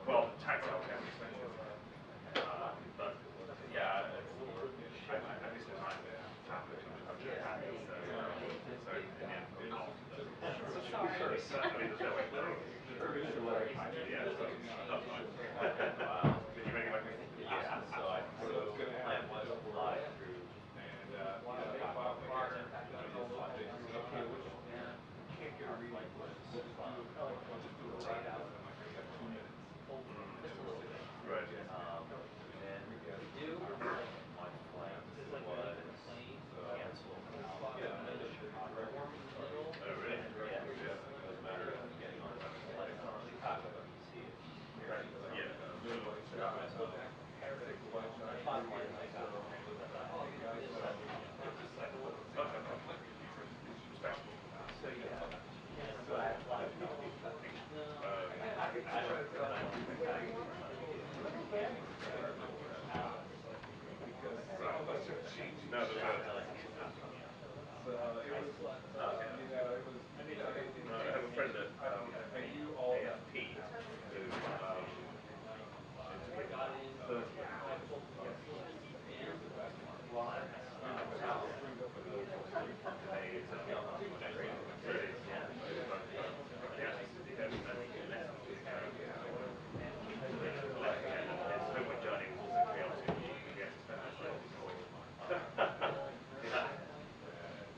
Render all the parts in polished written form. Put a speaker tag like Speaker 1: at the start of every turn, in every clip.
Speaker 1: Well, the tax out can be expensive. But yeah, at least the time family too much budget. So in the end, the cost of the I mean, there's no way of knowing. Yeah, so that's fine. Did you make it like this?
Speaker 2: Yeah, so I plan was to fly through and okay, which can't get a reading. I'll just do a write out. I got 2 minutes.
Speaker 1: Right.
Speaker 2: And we do. My flight was canceled.
Speaker 1: Oh, really?
Speaker 2: Yeah. It was a matter of getting on flight from Chicago to DC.
Speaker 1: Right. Yeah. Respectable.
Speaker 2: So yeah.
Speaker 1: No, there's I have a friend at AFP who his homework journey was also chaotic. He had to spend most of it in Detroit. Yeah.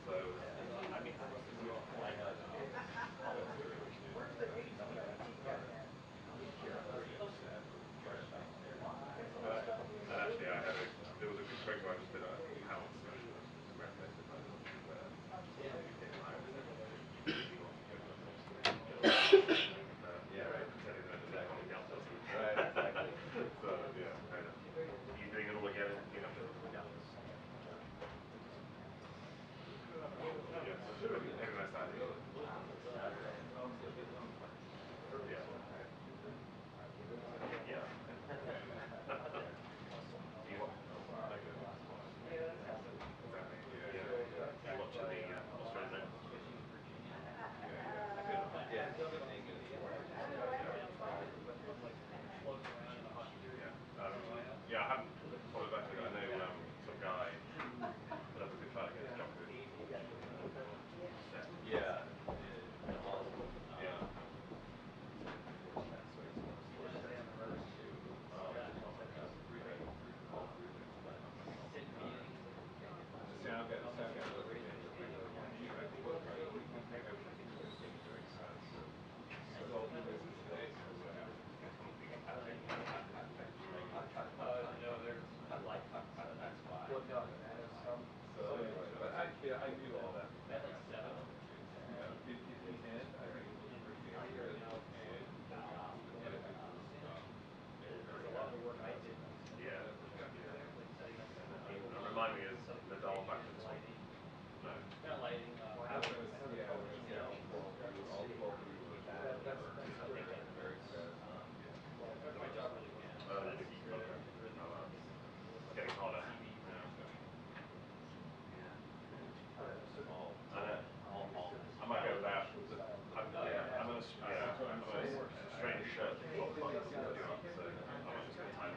Speaker 1: So and actually, there was a good program I just did a panel discussion of congratulated by where UK clients and leading on to go to
Speaker 2: Yeah, right.
Speaker 1: pretending that they're calling the outsourcing.
Speaker 2: Right, exactly.
Speaker 1: So yeah, kind of. Are you doing it all again in New Hampshire?
Speaker 2: Yeah.
Speaker 1: Yes. Maybe nice idea. Yeah. Yeah. You what? Exactly. Yeah. You watching the Australian Open?
Speaker 2: Yeah.
Speaker 1: Yeah, I haven't followed that. I know some guy put up a good fight against Djokovic.
Speaker 2: Yeah.
Speaker 1: Yeah.
Speaker 2: I knew all that. In the end, I think it was pretty accurate, and
Speaker 1: Yeah. Remind me, is Nadal back for this one? No. It's getting harder. I might go without. I'm on a strange shirt thing. So I might just go time.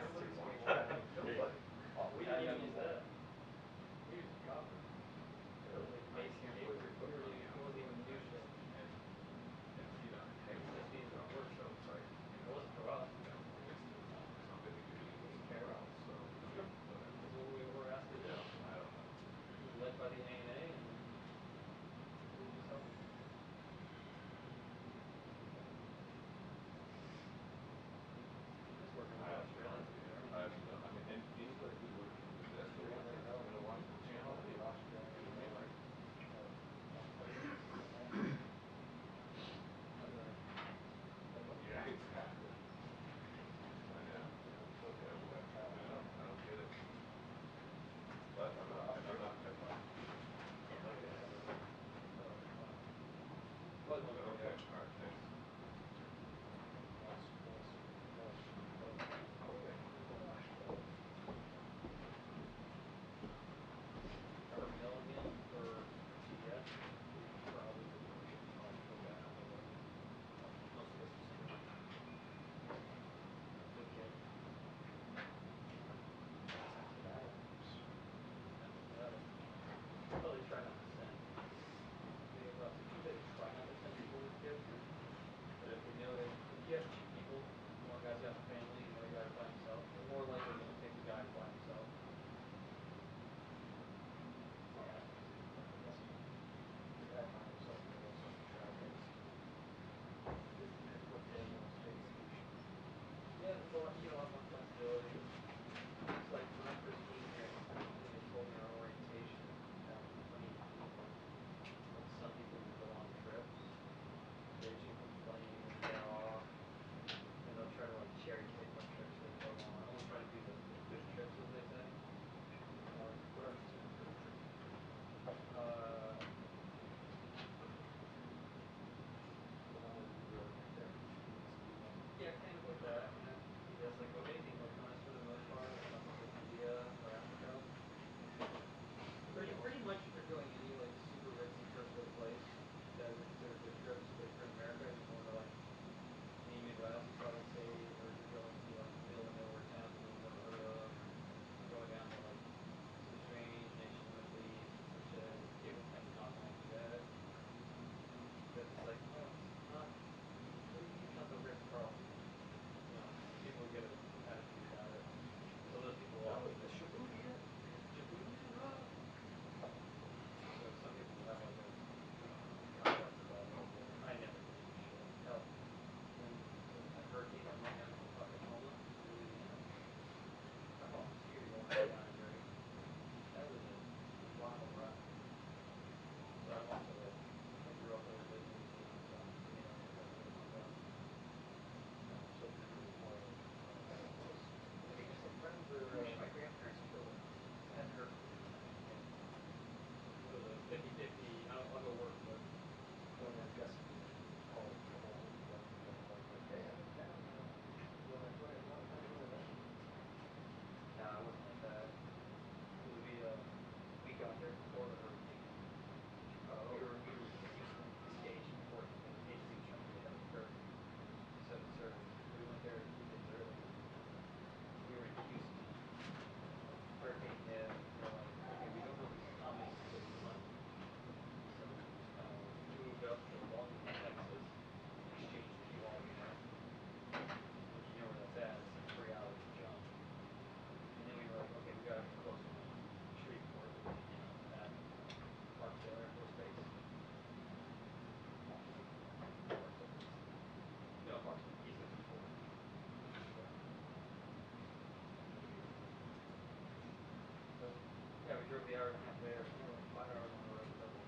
Speaker 3: drove the hour and a half there, only like 5 hours on the road total.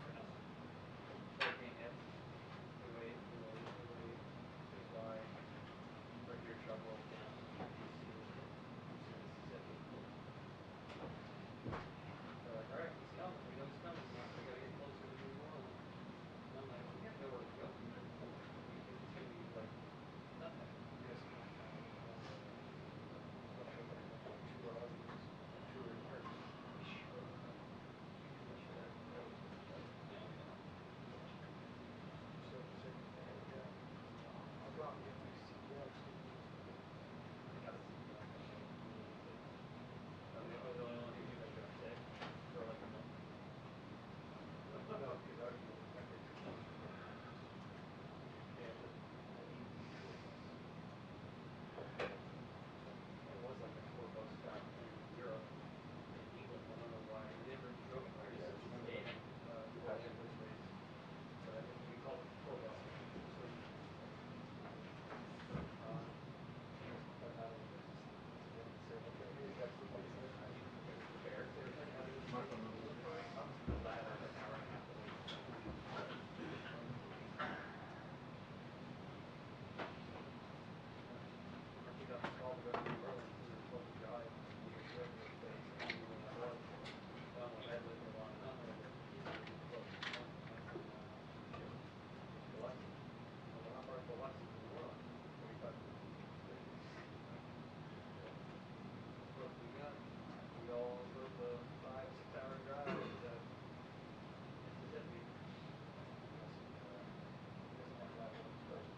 Speaker 3: For nothing. Like being hit. We wait, goes by. Right here, truck rolls down, DC, Mississippi. They're like, alright, he's coming, we know he's coming, we gotta get closer to New Orleans. And I'm like, we have nowhere to go from here. It's gonna be like nothing.
Speaker 4: Yes, kind of much of like 2 hours, 2 or more.
Speaker 3: Much of that. Yeah.
Speaker 4: So the same thing, yeah. I'll go out and get my CDL soon.
Speaker 3: I got a CDL. I'm the only one who knew that got sick for like a month.
Speaker 4: No, because I was that takes 2 months.
Speaker 3: Yeah, but it was like a tour bus stop in Europe, in England. I don't know why. We never drove anywhere. Just stayed.
Speaker 4: This race.
Speaker 3: So I think we called it the tour bus.
Speaker 4: But now it's just say, okay, that's the place that I should be prepared.
Speaker 3: They were trying to have it for up to the ladder, an hour and a half away. I picked up the call to go to New Orleans. We were supposed to drive. We were good for the place. And we were like, well, my dad lived in Long Island. He's pretty close. Biloxi. Well, how far is Biloxi from New Orleans? 45 minutes. What we got? We all drove the 5-6 hour drive to Mississippi.
Speaker 4: Doesn't want to ride one first.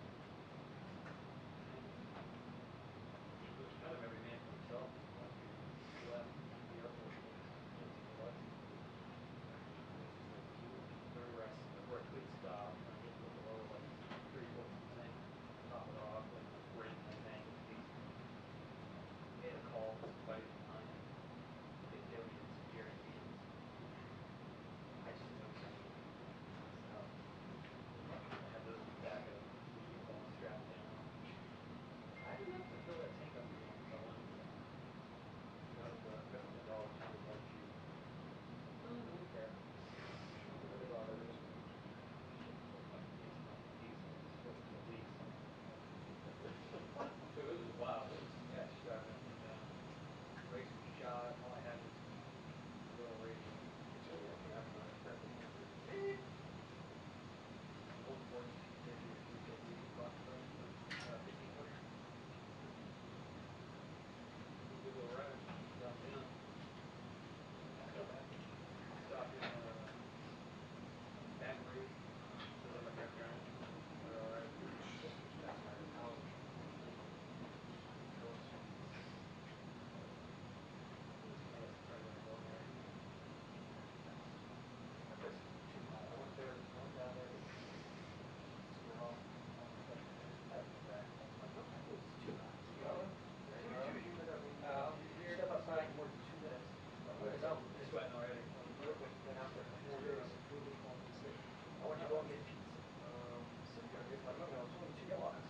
Speaker 3: It was kind of every man for himself. Once we left the airport, went to Biloxi. We're at Quick Stop, and I get to below like 3-4%, top it off, like brake and tank. Made a call to somebody behind. They failed me in severe inconvenience. I just know something. I had the back of the U-Haul strapped down. I didn't have to fill that tank up again if I wanted to.
Speaker 4: That's the dogs who would like you.
Speaker 3: No, I don't care.
Speaker 4: What about others?
Speaker 3: So it was wild. It was, yeah, just driving up and down. Race was shot. All I had was a little radio.
Speaker 4: So you have an extended memory.
Speaker 3: Old 40 50 or 350 box truck. 15 footer. Good little ride. Dropped down. Stopped in Baton Rouge. Stood on my campground. We're alright.
Speaker 4: That's my house.
Speaker 3: Yes, right on the boat there.
Speaker 4: This is too high. I went there, went down there to square off. I haven't been back. I'm like, okay, this is too high. Too humid. I mean, you step outside for more than 2 minutes.
Speaker 3: You're sweating already.
Speaker 4: Been out there for 4 days. Really calling in sick. I went to go and get pizza. Sitting there, it's like, it's only 2 blocks.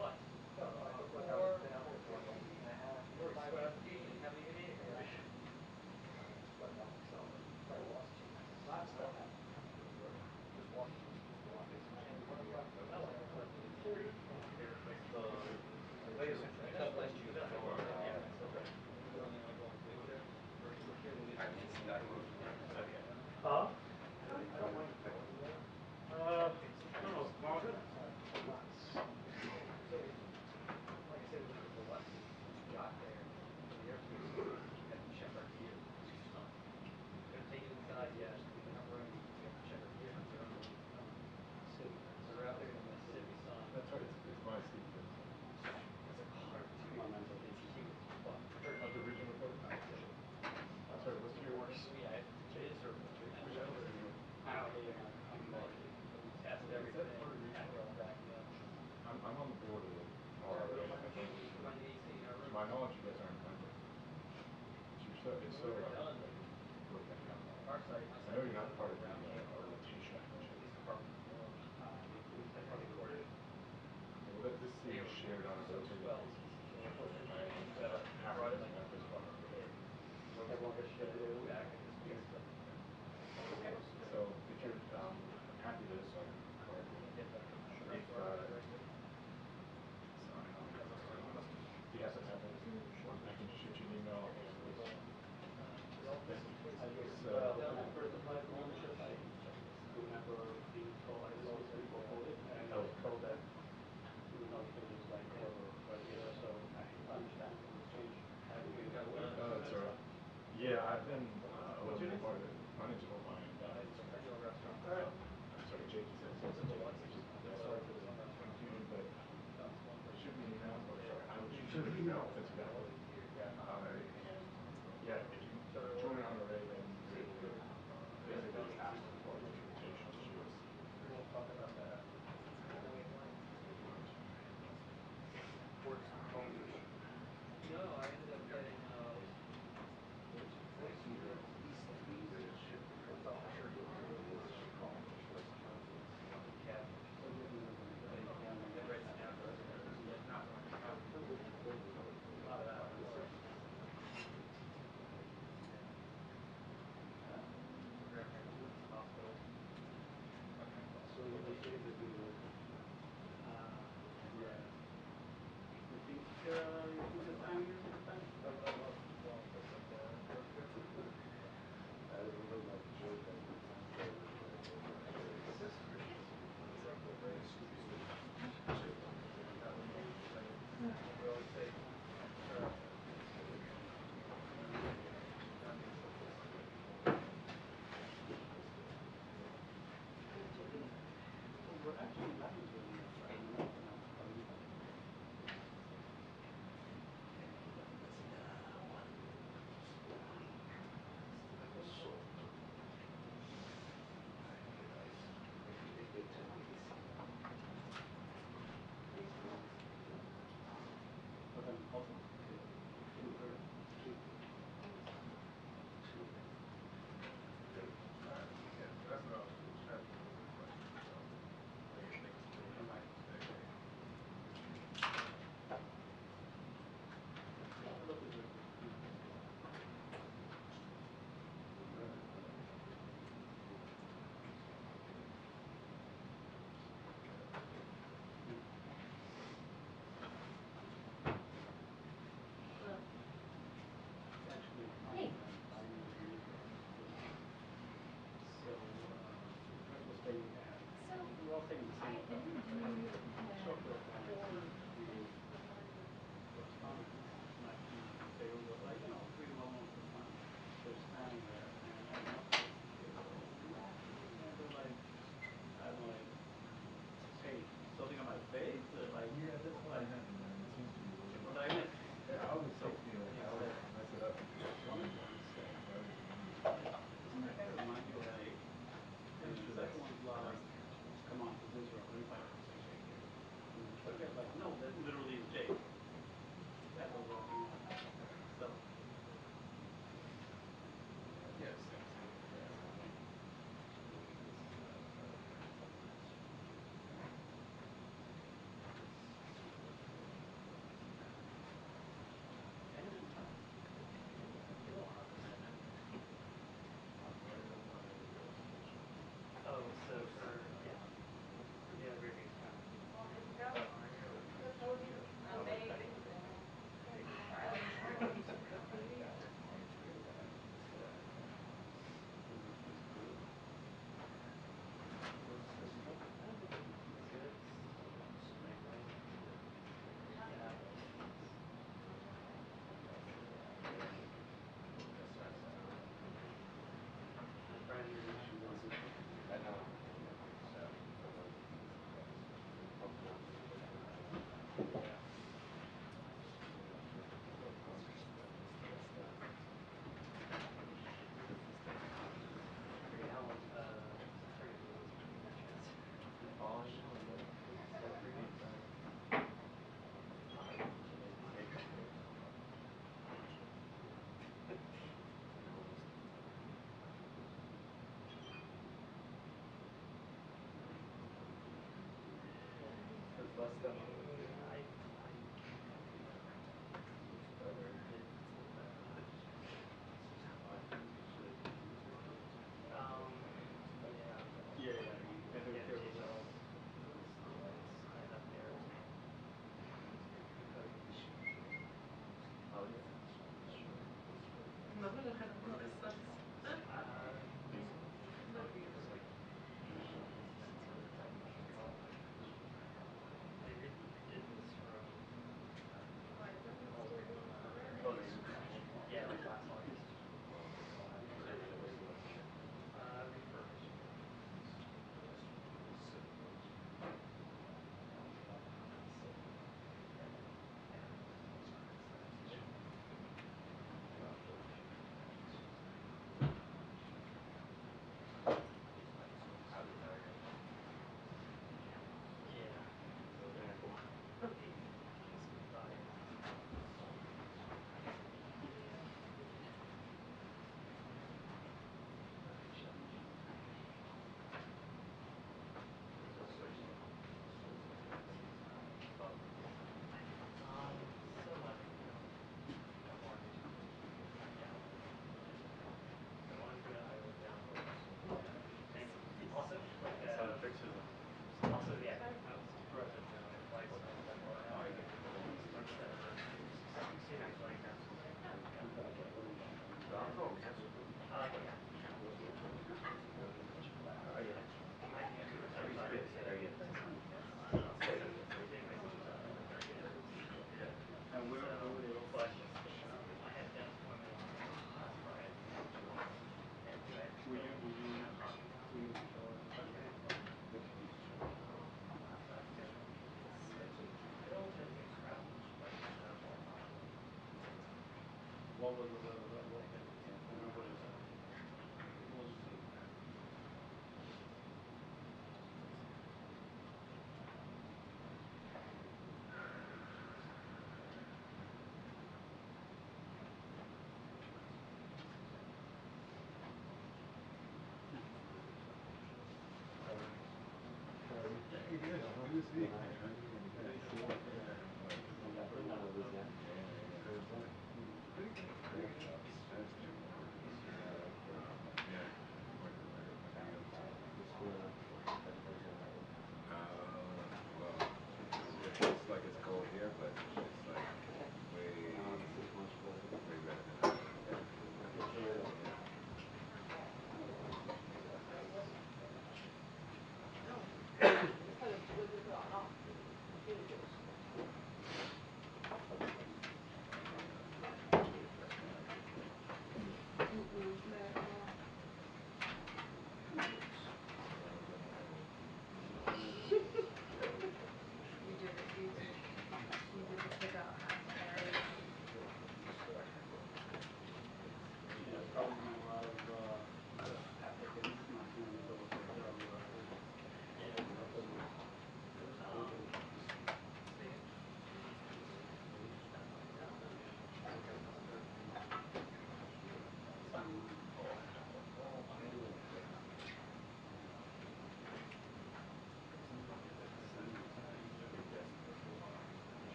Speaker 3: What?
Speaker 4: No, I look like I've been out there for like a week and a half.
Speaker 3: You already sweat out the feet and you haven't even eaten yet.
Speaker 4: Sweat by myself. Probably lost 2 pounds. I'm still happy. Just walking was a lot.
Speaker 1: Huh?
Speaker 4: I don't mind going there.
Speaker 1: I don't know, small.
Speaker 3: So, like I said, we went to Biloxi. When we got there, to the airport, we had to check our gear. We're going to take it inside, yes. We didn't have room. We have to check our gear because we don't know when it's coming. So we're out there in the Mississippi sun.
Speaker 2: That's right, it's my seat.
Speaker 3: It's like 102 degrees. It's humid as fuck.
Speaker 2: How's the vision report? Sorry, what's your worst?
Speaker 3: Yeah, it is her. We test everything.
Speaker 2: I'm on the board of the RRA.
Speaker 3: Run the AC in our
Speaker 2: To
Speaker 3: room.
Speaker 2: my knowledge, you guys aren't a member. It's so
Speaker 3: We're done. Our site, my
Speaker 2: I
Speaker 3: site.
Speaker 2: know you're not part of the rotation.
Speaker 3: Police department. That's recorded.
Speaker 2: Well, this seat is shared on a rotating basis. I have
Speaker 3: Brought in like
Speaker 2: members of our
Speaker 3: everyone has shit to do.
Speaker 2: I've been
Speaker 3: What's your name?
Speaker 2: part of it. My name's Omar.
Speaker 3: Your restaurant.
Speaker 2: I'm sorry, Jake. You said
Speaker 3: What's in the what?
Speaker 2: I started with a computing, but shoot me an email, or sorry, I will shoot you an email that you got. And yeah, if you join an array, then you're able to basically just ask for documentation to us.
Speaker 3: We'll talk about that. Works phone. No, I ended up getting voice user least shit. I thought for sure you were doing this shit call. Cat. Get right down. Not one. A lot of that. Hospital.
Speaker 4: So they say that the yeah. You think you think the time is the time?
Speaker 3: Well, listen,
Speaker 4: I don't know about the joke that the time
Speaker 3: we always say,
Speaker 4: well, actually, that is really but then also,
Speaker 2: That's what I was trying to
Speaker 5: Hey.
Speaker 4: So, breakfast thing,
Speaker 5: So,
Speaker 4: we're all taking the
Speaker 5: I
Speaker 4: same.
Speaker 5: interviewed
Speaker 4: Short
Speaker 5: for
Speaker 4: they were like, you know, pretty well known for fun. They're standing there and they're like, I don't know, like, hey, something on my face? Or like,
Speaker 2: Yeah, that's what I had. It seems to be really.
Speaker 4: what did I miss?
Speaker 2: Yeah, I always take the I always mess it up.
Speaker 4: One of them said, doesn't that guy remind you of Eddie? And the second one's like, come on, this is Israel, let me find out. And the third guy's like, no, that literally is Jake. That was walking out. So,
Speaker 2: Yes.
Speaker 3: oh, so for, yeah, very big time.
Speaker 2: I know.
Speaker 4: yeah, and they're careful though.
Speaker 3: Yeah, like last August.
Speaker 5: It's like it's cold here, but it's like way better than that.
Speaker 6: You did the pick out half carry.
Speaker 4: Probably a lot of applicants not being able to fill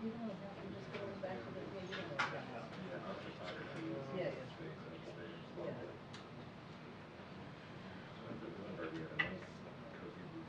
Speaker 6: You don't have to just go back to the, yeah, you don't have to. Yeah, yeah. Yeah.
Speaker 5: Kirby had a nice cozy roof.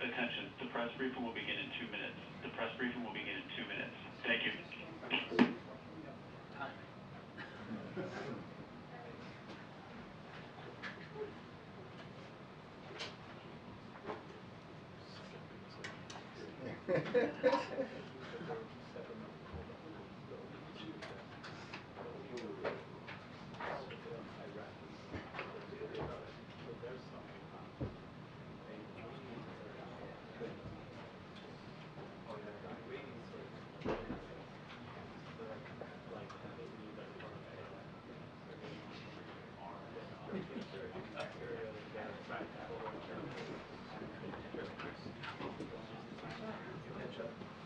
Speaker 7: Attention, the press briefing will begin in 2 minutes. The press briefing will begin in 2 minutes. Thank you.
Speaker 4: Attention.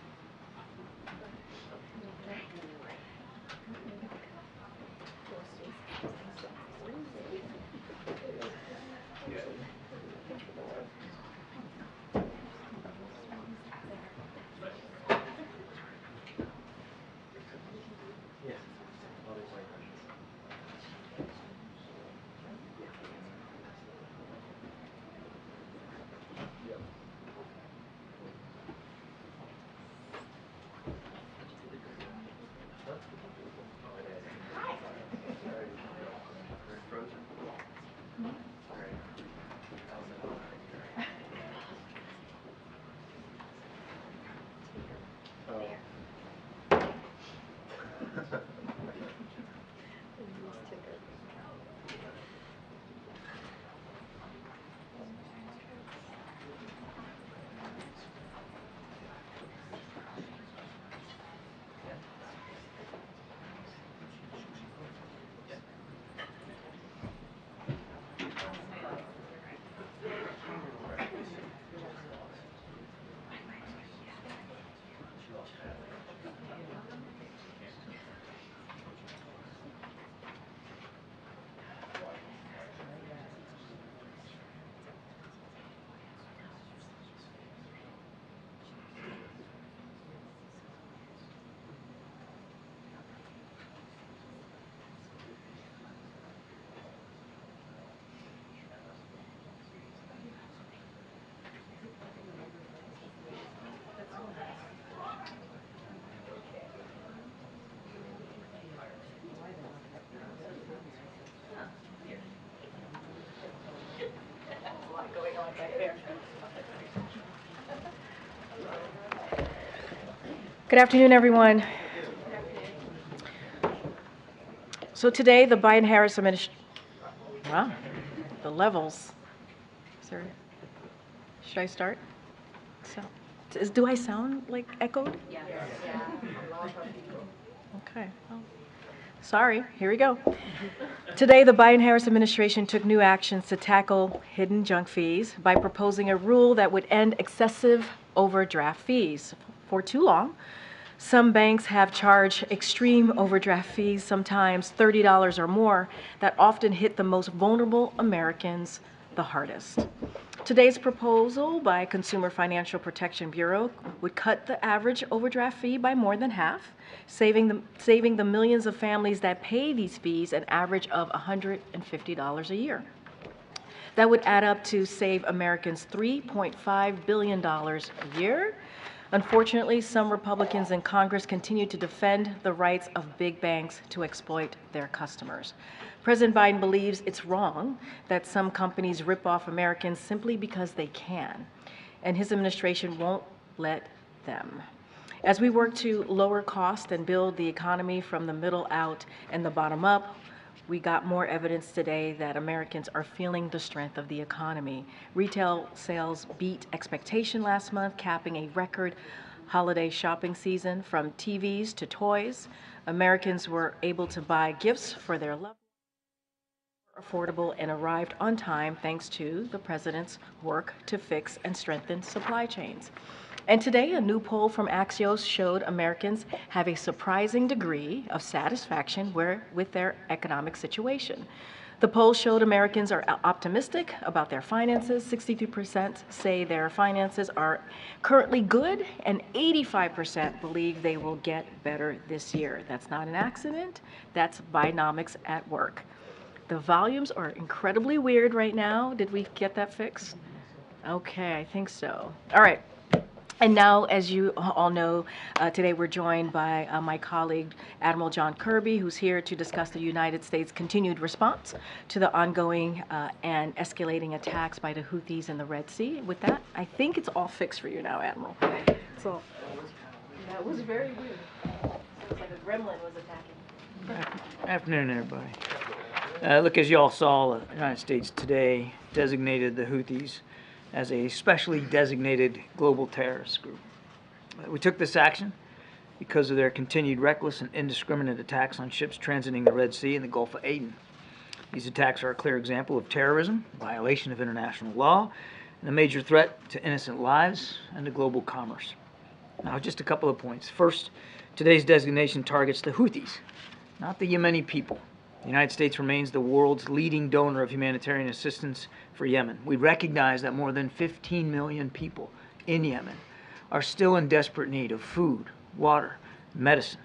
Speaker 6: Good afternoon, everyone. So today, the Biden-Harris administration, wow, the levels. Sir, should I start? So, do I sound like echoed? Yes. Okay. Well, sorry. Here we go. Today, the Biden-Harris administration took new actions to tackle hidden junk fees by proposing a rule that would end excessive overdraft fees. For too long, some banks have charged extreme overdraft fees, sometimes $30 or more, that often hit the most vulnerable Americans the hardest. Today's proposal by Consumer Financial Protection Bureau would cut the average overdraft fee by more than half, saving the millions of families that pay these fees an average of $150 a year. That would add up to save Americans $3.5 billion a year. Unfortunately, some Republicans in Congress continue to defend the rights of big banks to exploit their customers. President Biden believes it's wrong that some companies rip off Americans simply because they can, and his administration won't let them. As we work to lower costs and build the economy from the middle out and the bottom up, we got more evidence today that Americans are feeling the strength of the economy. Retail sales beat expectation last month, capping a record holiday shopping season. From TVs to toys, Americans were able to buy gifts for their loved ones, affordable, and arrived on time thanks to the president's work to fix and strengthen supply chains. And today, a new poll from Axios showed Americans have a surprising degree of satisfaction with their economic situation. The poll showed Americans are optimistic about their finances. 62% say their finances are currently good, and 85% believe they will get better this year. That's not an accident. That's Bidenomics at work. The volumes are incredibly weird right now. Did we get that fixed? Okay, I think so. All right. And now, as you all know, today we're joined by my colleague, Admiral John Kirby, who's here to discuss the United States' continued response to the ongoing and escalating attacks by the Houthis in the Red Sea. With that, I think it's all fixed for you now, Admiral. So, that was very weird. It was like a gremlin was attacking.
Speaker 4: Afternoon, everybody. Look, as you all saw, the United States today designated the Houthis as a specially designated global terrorist group. We took this action because of their continued reckless and indiscriminate attacks on ships transiting the Red Sea and the Gulf of Aden. These attacks are a clear example of terrorism, violation of international law, and a major threat to innocent lives and to global commerce. Now, just a couple of points. First, today's designation targets the Houthis, not the Yemeni people. The United States remains the world's leading donor of humanitarian assistance for Yemen. We recognize that more than 15 million people in Yemen are still in desperate need of food, water, medicine.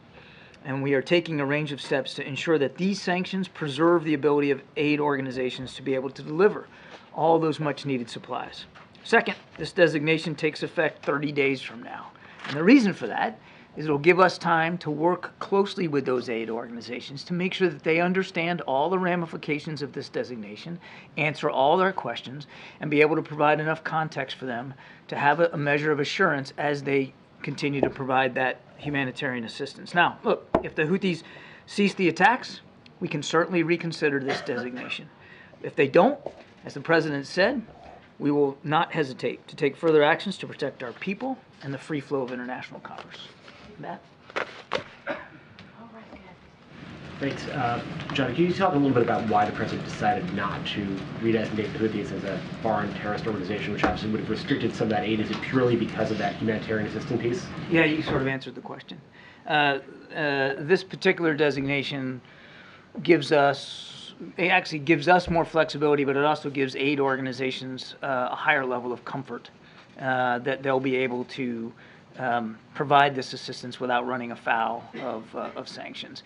Speaker 4: And we are taking a range of steps to ensure that these sanctions preserve the ability of aid organizations to be able to deliver all those much needed supplies. Second, this designation takes effect 30 days from now. And the reason for that is it'll give us time to work closely with those aid organizations to make sure that they understand all the ramifications of this designation, answer all their questions, and be able to provide enough context for them to have a measure of assurance as they continue to provide that humanitarian assistance. Now, look, if the Houthis cease the attacks, we can certainly reconsider this designation. If they don't, as the President said, we will not hesitate to take further actions to protect our people and the free flow of international commerce. Matt?
Speaker 8: Thanks. John, can you talk a little bit about why the president decided not to redesignate the Houthis as a foreign terrorist organization, which obviously would have restricted some of that aid? Is it purely because of that humanitarian assistance piece?
Speaker 4: Yeah, you sort of answered the question. This particular designation actually gives us more flexibility, but it also gives aid organizations a higher level of comfort that they'll be able to provide this assistance without running afoul of sanctions.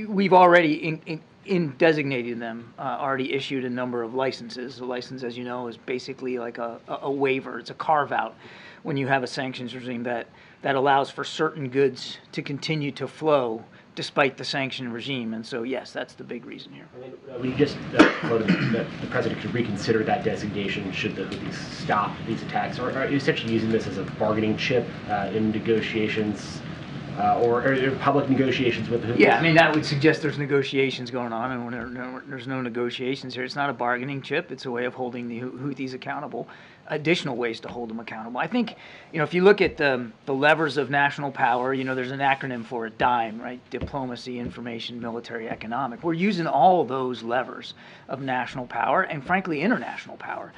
Speaker 4: We've already, in designating them, already issued a number of licenses. A license, as you know, is basically like a waiver. It's a carve-out when you have a sanctions regime that allows for certain goods to continue to flow
Speaker 9: despite the sanction regime. And so, yes, that's the big reason here.
Speaker 8: I mean, we just quoted that the president could reconsider that designation should the Houthis stop these attacks. Are you essentially using this as a bargaining chip in negotiations or public negotiations with the Houthis?
Speaker 9: Yeah, I mean, that would suggest there's negotiations going on, and when there's no negotiations here, it's not a bargaining chip. It's a way of holding the Houthis accountable, additional ways to hold them accountable. I think, if you look at the levers of national power, there's an acronym for it, DIME, right? Diplomacy, information, military, economic. We're using all those levers of national power and, frankly, international power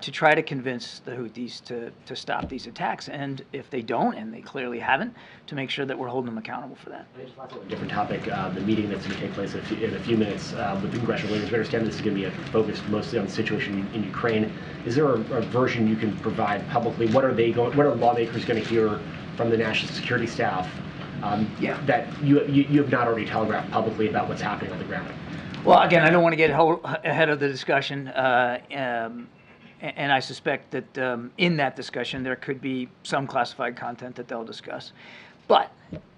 Speaker 9: to try to convince the Houthis to stop these attacks. And if they don't, and they clearly haven't, to make sure that we're holding them accountable for that.
Speaker 8: A different topic, the meeting that's going to take place in a few minutes with the congressional leaders. We understand this is going to be focused mostly on the situation in Ukraine. Is there a version you can provide publicly? What are lawmakers going to hear from the national security staff that you have not already telegraphed publicly about what's happening on the ground?
Speaker 9: Well, again, I don't want to get ahead of the discussion, and I suspect that in that discussion there could be some classified content that they'll discuss. But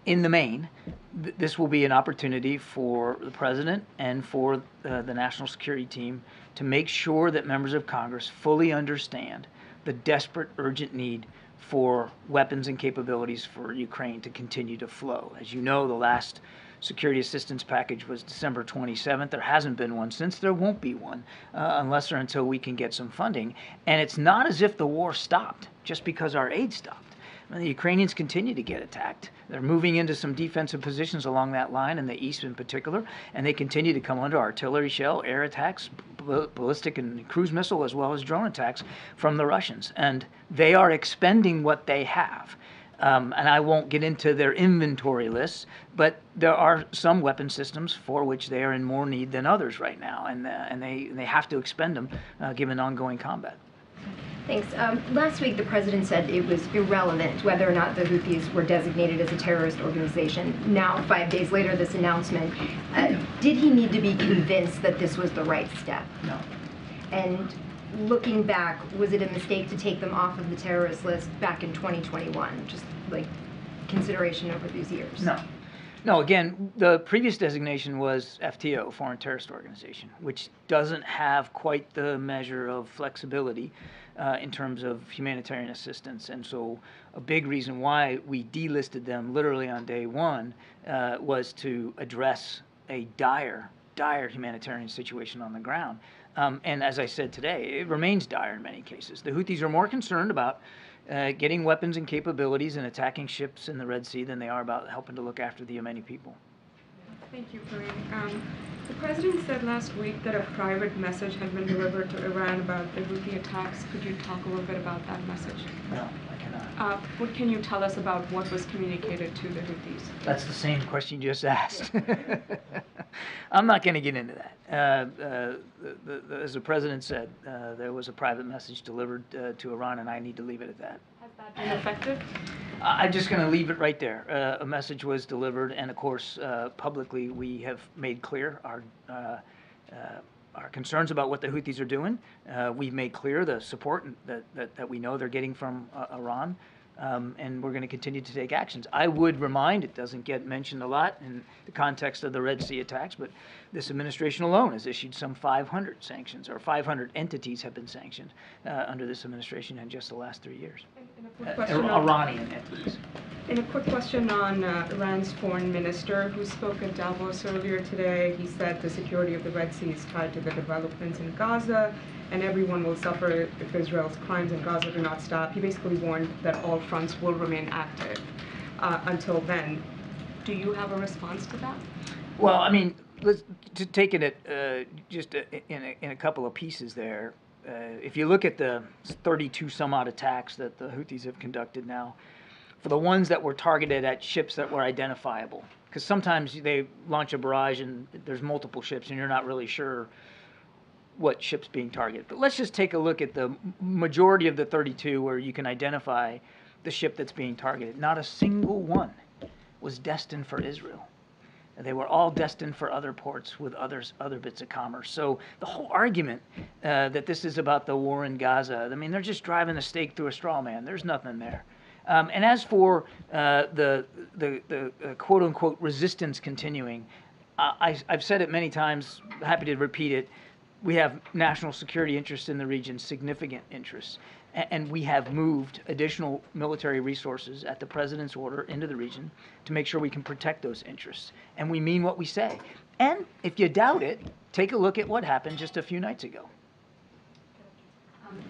Speaker 9: in the main, this will be an opportunity for the president and for the national security team to make sure that members of Congress fully understand the desperate, urgent need for weapons and capabilities for Ukraine to continue to flow. As you know, the last security assistance package was December 27th. There hasn't been one since. There won't be one unless or until we can get some funding. And it's not as if the war stopped just because our aid stopped. I mean, the Ukrainians continue to get attacked. They're moving into some defensive positions along that line, in the east in particular, and they continue to come under artillery shell, air attacks, ballistic and cruise missile, as well as drone attacks from the Russians. And they are expending what they have. And I won't get into their inventory lists, but there are some weapon systems for which they are in more need than others right now, and they have to expend them given ongoing combat.
Speaker 10: Thanks. Last week, the president said it was irrelevant whether or not the Houthis were designated as a terrorist organization. Now, 5 days later, this announcement, did he need to be convinced that this was the right step?
Speaker 9: No.
Speaker 10: And looking back, was it a mistake to take them off of the terrorist list back in 2021? Just like consideration over these years?
Speaker 9: No. No, again, the previous designation was FTO, Foreign Terrorist Organization, which doesn't have quite the measure of flexibility in terms of humanitarian assistance. And so a big reason why we delisted them literally on day one was to address a dire humanitarian situation on the ground. And as I said today, it remains dire in many cases. The Houthis are more concerned about getting weapons and capabilities and attacking ships in the Red Sea than they are about helping to look after the Yemeni people.
Speaker 11: Thank you, Karine. The president said last week that a private message had been delivered to Iran about the Houthi attacks. Could you talk a little bit about that message?
Speaker 9: No, I cannot.
Speaker 11: What can you tell us about what was communicated to the Houthis?
Speaker 9: That's the same question you just asked. I'm not going to get into that. As the president said, there was a private message delivered to Iran, and I need to leave it at that.
Speaker 11: Has that been effective?
Speaker 9: I'm just going to leave it right there. A message was delivered, and of course, publicly, we have made clear our concerns about what the Houthis are doing. We've made clear the support that we know they're getting from Iran, and we're going to continue to take actions. I would remind, it doesn't get mentioned a lot in the context of the Red Sea attacks, but this administration alone has issued some 500 sanctions, or 500 entities have been sanctioned under this administration in just the last 3 years. Iranian entities.
Speaker 11: And a quick question on Iran's foreign minister, who spoke at Davos earlier today. He said the security of the Red Sea is tied to the developments in Gaza, and everyone will suffer if Israel's crimes in Gaza do not stop. He basically warned that all fronts will remain active until then. Do you have a response to that?
Speaker 9: Well, I mean, let's to take it at just in a couple of pieces there. If you look at the 32 some odd attacks that the Houthis have conducted now, for the ones that were targeted at ships that were identifiable, because sometimes they launch a barrage and there's multiple ships and you're not really sure what ship's being targeted. But let's just take a look at the majority of the 32 where you can identify the ship that's being targeted. Not a single one was destined for Israel. They were all destined for other ports with other bits of commerce. So the whole argument that this is about the war in Gaza, I mean, they're just driving the stake through a straw man. There's nothing there. And as for the quote-unquote resistance continuing, I've said it many times, happy to repeat it, we have national security interests in the region, significant interests, and we have moved additional military resources at the president's order into the region to make sure we can protect those interests. And we mean what we say. And if you doubt it, take a look at what happened just a few nights ago.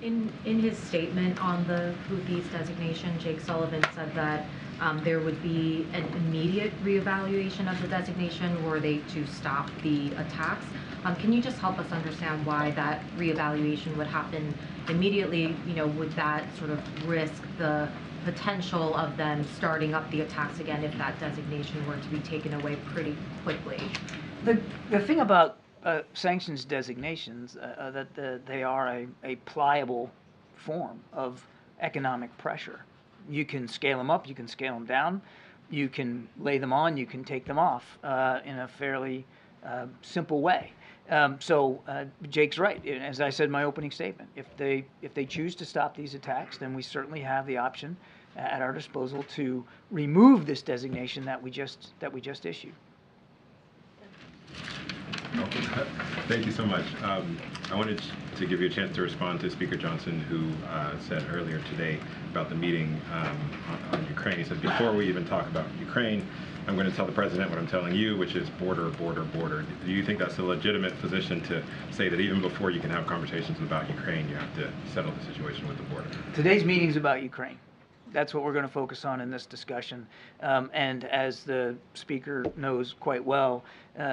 Speaker 12: In his statement on the Houthis designation, Jake Sullivan said that there would be an immediate reevaluation of the designation were they to stop the attacks. Can you just help us understand why that reevaluation would happen immediately? You know, would that sort of risk the potential of them starting up the attacks again if that designation were to be taken away pretty quickly?
Speaker 9: The thing about sanctions designations, that they are a pliable form of economic pressure. You can scale them up, you can scale them down, you can lay them on, you can take them off in a fairly simple way. So Jake's right. As I said in my opening statement, if they choose to stop these attacks, then we certainly have the option at our disposal to remove this designation that we just issued.
Speaker 13: Thank you so much. I wanted to give you a chance to respond to Speaker Johnson, who said earlier today about the meeting on Ukraine. He said, before we even talk about Ukraine, I'm going to tell the president what I'm telling you, which is border, border, border. Do you think that's a legitimate position to say that even before you can have conversations about Ukraine, you have to settle the situation with the border?
Speaker 9: Today's meeting is about Ukraine. That's what we're going to focus on in this discussion. And as the Speaker knows quite well,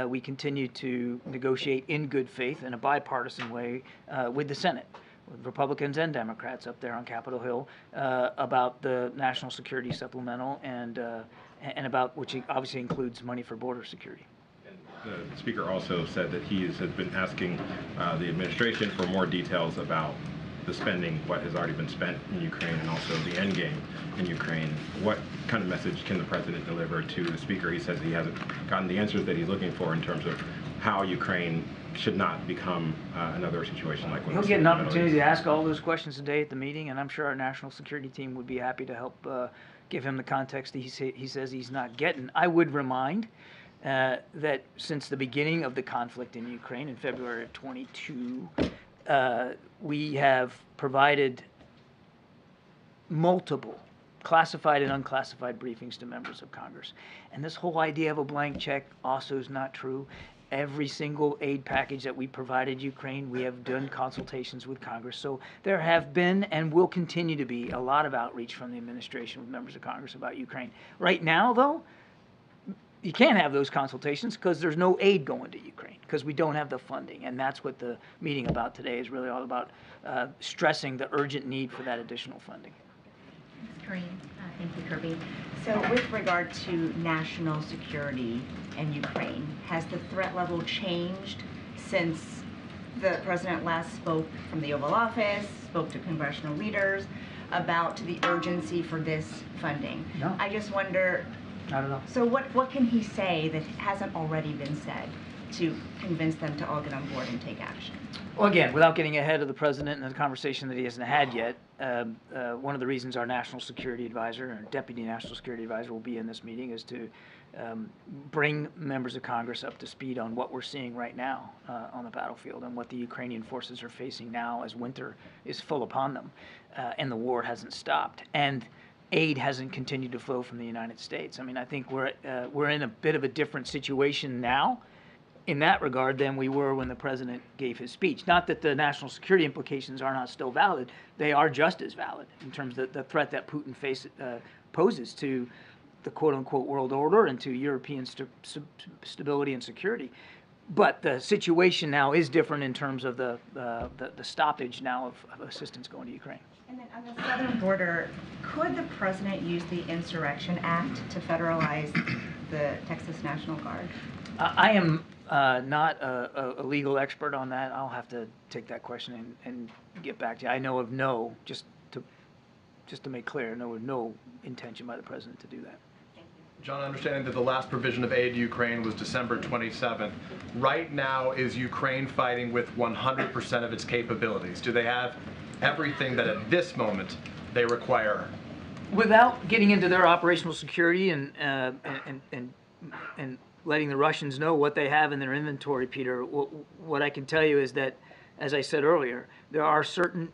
Speaker 9: we continue to negotiate in good faith in a bipartisan way with the Senate, with Republicans and Democrats up there on Capitol Hill about the national security supplemental and about, which obviously includes money for border security.
Speaker 13: And the Speaker also said that he has been asking the administration for more details about the spending, what has already been spent in Ukraine, and also the end game in Ukraine. What kind of message can the president deliver to the Speaker? He says he hasn't gotten the answers that he's looking for in terms of how Ukraine should not become another situation like what
Speaker 9: He'll get an opportunity to ask all those questions today at the meeting, and I'm sure our national security team would be happy to help give him the context he says he's not getting. I would remind that since the beginning of the conflict in Ukraine in February of 22, we have provided multiple classified and unclassified briefings to members of Congress. And this whole idea of a blank check also is not true. Every single aid package that we provided Ukraine, we have done consultations with Congress. So there have been and will continue to be a lot of outreach from the administration with members of Congress about Ukraine. Right now, though, you can't have those consultations because there's no aid going to Ukraine because we don't have the funding. And that's what the meeting about today is really all about, stressing the urgent need for that additional funding.
Speaker 14: Thanks, Karine. Thank you, Kirby. So with regard to national security in Ukraine, has the threat level changed since the president last spoke from the Oval Office, spoke to congressional leaders about the urgency for this funding?
Speaker 9: No.
Speaker 14: I just wonder,
Speaker 9: not at all.
Speaker 14: So what can he say that hasn't already been said to convince them to all get on board and take action?
Speaker 9: Well, again, without getting ahead of the president and the conversation that he hasn't had yet, one of the reasons our national security advisor, or deputy national security advisor, will be in this meeting is to bring members of Congress up to speed on what we're seeing right now on the battlefield and what the Ukrainian forces are facing now as winter is full upon them and the war hasn't stopped. And aid hasn't continued to flow from the United States. I mean, I think we're in a bit of a different situation now in that regard than we were when the president gave his speech. Not that the national security implications are not still valid. They are just as valid in terms of the threat that Putin poses to the quote-unquote world order and to European stability and security. But the situation now is different in terms of the stoppage now of assistance going to Ukraine.
Speaker 14: And then on the southern border, could the president use the Insurrection Act to federalize the Texas National Guard?
Speaker 9: I am not a legal expert on that. I'll have to take that question and get back to you. I know of no, just to make clear, I know of no intention by the president to do that.
Speaker 15: John, understanding that the last provision of aid to Ukraine was December 27th. Right now, is Ukraine fighting with 100% of its capabilities? Do they have everything that at this moment they require
Speaker 9: Without getting into their operational security and letting the Russians know what they have in their inventory, Peter, what I can tell you is that, as I said earlier, there are certain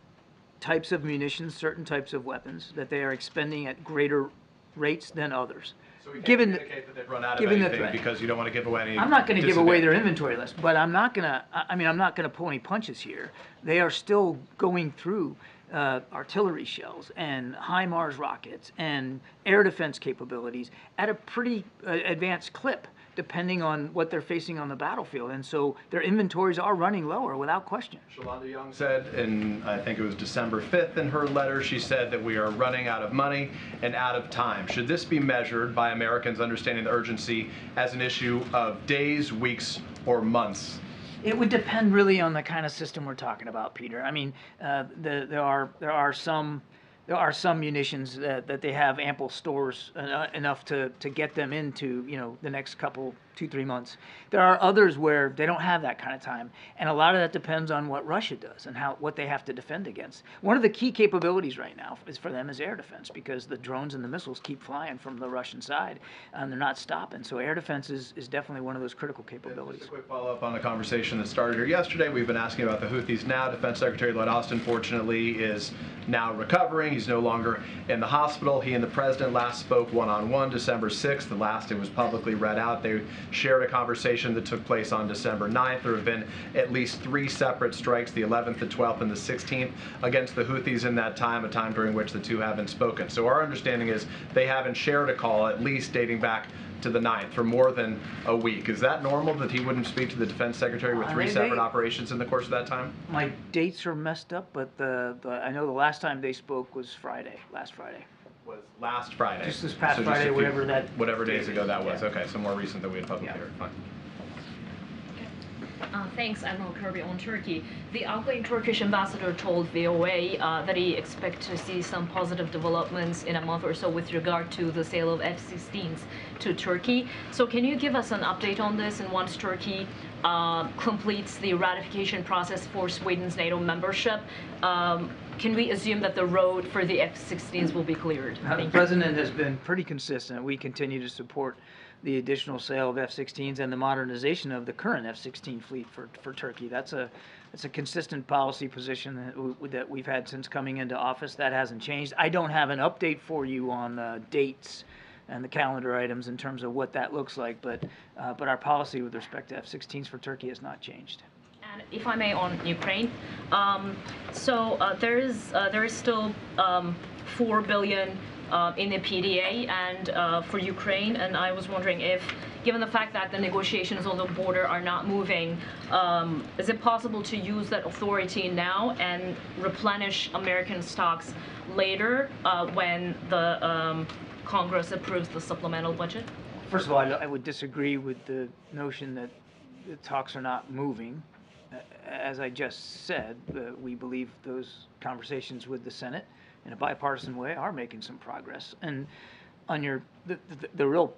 Speaker 9: types of munitions, certain types of weapons that they are expending at greater rates than others.
Speaker 15: So we can't
Speaker 9: given
Speaker 15: communicate that they've run out of
Speaker 9: given the
Speaker 15: anything
Speaker 9: threat.
Speaker 15: because you don't want to give away any.
Speaker 9: I'm not going to give away their
Speaker 15: disadvantage.
Speaker 9: inventory list, but I'm not going to. I mean, I'm not going to pull any punches here. They are still going through artillery shells and HIMARS rockets and air defense capabilities at a pretty advanced clip, depending on what they're facing on the battlefield. And so their inventories are running lower without question.
Speaker 15: Shalonda Young said, in I think it was December 5th in her letter, she said that we are running out of money and out of time. Should this be measured by Americans understanding the urgency as an issue of days, weeks, or months?
Speaker 9: It would depend really on the kind of system we're talking about, Peter. I mean, there are some munitions that they have ample stores enough to get them into, you know, the next couple 2-3 months. There are others where they don't have that kind of time, and a lot of that depends on what Russia does and what they have to defend against. One of the key capabilities right now for them is air defense, because the drones and the missiles keep flying from the Russian side and they're not stopping. So air defense is definitely one of those critical capabilities.
Speaker 15: Just a quick follow-up on the conversation that started here yesterday. We've been asking about the Houthis now. Defense Secretary Lloyd Austin, fortunately, is now recovering. He's no longer in the hospital. He and the president last spoke one-on-one December 6th. The last it was publicly read out. They shared a conversation that took place on December 9th. There have been at least 3 separate strikes, the 11th, the 12th, and the 16th, against the Houthis in that time, a time during which the two haven't spoken. So our understanding is they haven't shared a call, at least dating back to the 9th, for more than a week. Is that normal that he wouldn't speak to the defense secretary with 3 separate operations in the course of that time?
Speaker 9: My dates are messed up, but I know the last time they spoke was last Friday.
Speaker 15: Was last Friday.
Speaker 9: Just this past
Speaker 15: So
Speaker 9: Friday, whatever
Speaker 15: days ago that was.
Speaker 9: Yeah.
Speaker 15: Okay, so more recent than we had publicly heard. Fine.
Speaker 16: Thanks, Admiral Kirby. On Turkey, the outgoing Turkish ambassador told VOA that he expects to see some positive developments in a month or so with regard to the sale of F-16s to Turkey. So can you give us an update on this? And once Turkey completes the ratification process for Sweden's NATO membership, can we assume that the road for the F-16s will be cleared?
Speaker 9: The president has been pretty consistent. We continue to support the additional sale of F-16s and the modernization of the current F-16 fleet for Turkey. That's a consistent policy position that we've had since coming into office. That hasn't changed. I don't have an update for you on the dates and the calendar items in terms of what that looks like, but our policy with respect to F-16s for Turkey has not changed.
Speaker 16: And if I may, on Ukraine, there is still $4 billion in the PDA and for Ukraine, and I was wondering if, given the fact that the negotiations on the border are not moving, is it possible to use that authority now and replenish American stocks later when the Congress approves the supplemental budget?
Speaker 9: First of all, I would disagree with the notion that the talks are not moving. As I just said, we believe those conversations with the Senate in a bipartisan way are making some progress. And on the real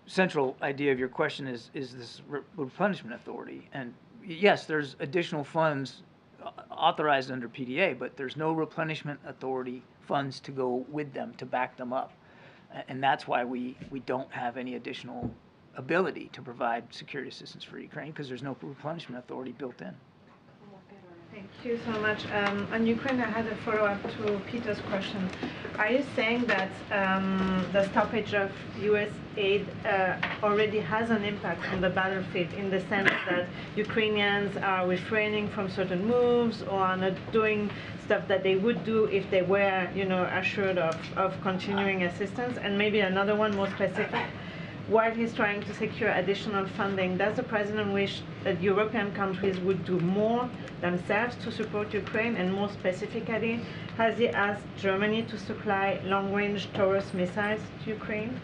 Speaker 9: central idea of your question is this replenishment authority. And yes, there's additional funds authorized under PDA, but there's no replenishment authority funds to go with them to back them up. And that's why we don't have any additional ability to provide security assistance for Ukraine, because there's no replenishment authority built in.
Speaker 17: Thank you so much. On Ukraine, I had a follow-up to Peter's question. Are you saying that the stoppage of U.S. aid already has an impact on the battlefield, in the sense that Ukrainians are refraining from certain moves or are not doing stuff that they would do if they were, assured of continuing assistance? And maybe another one more specific. While he's trying to secure additional funding, does the president wish that European countries would do more themselves to support Ukraine? And more specifically, has he asked Germany to supply long-range Taurus missiles to Ukraine?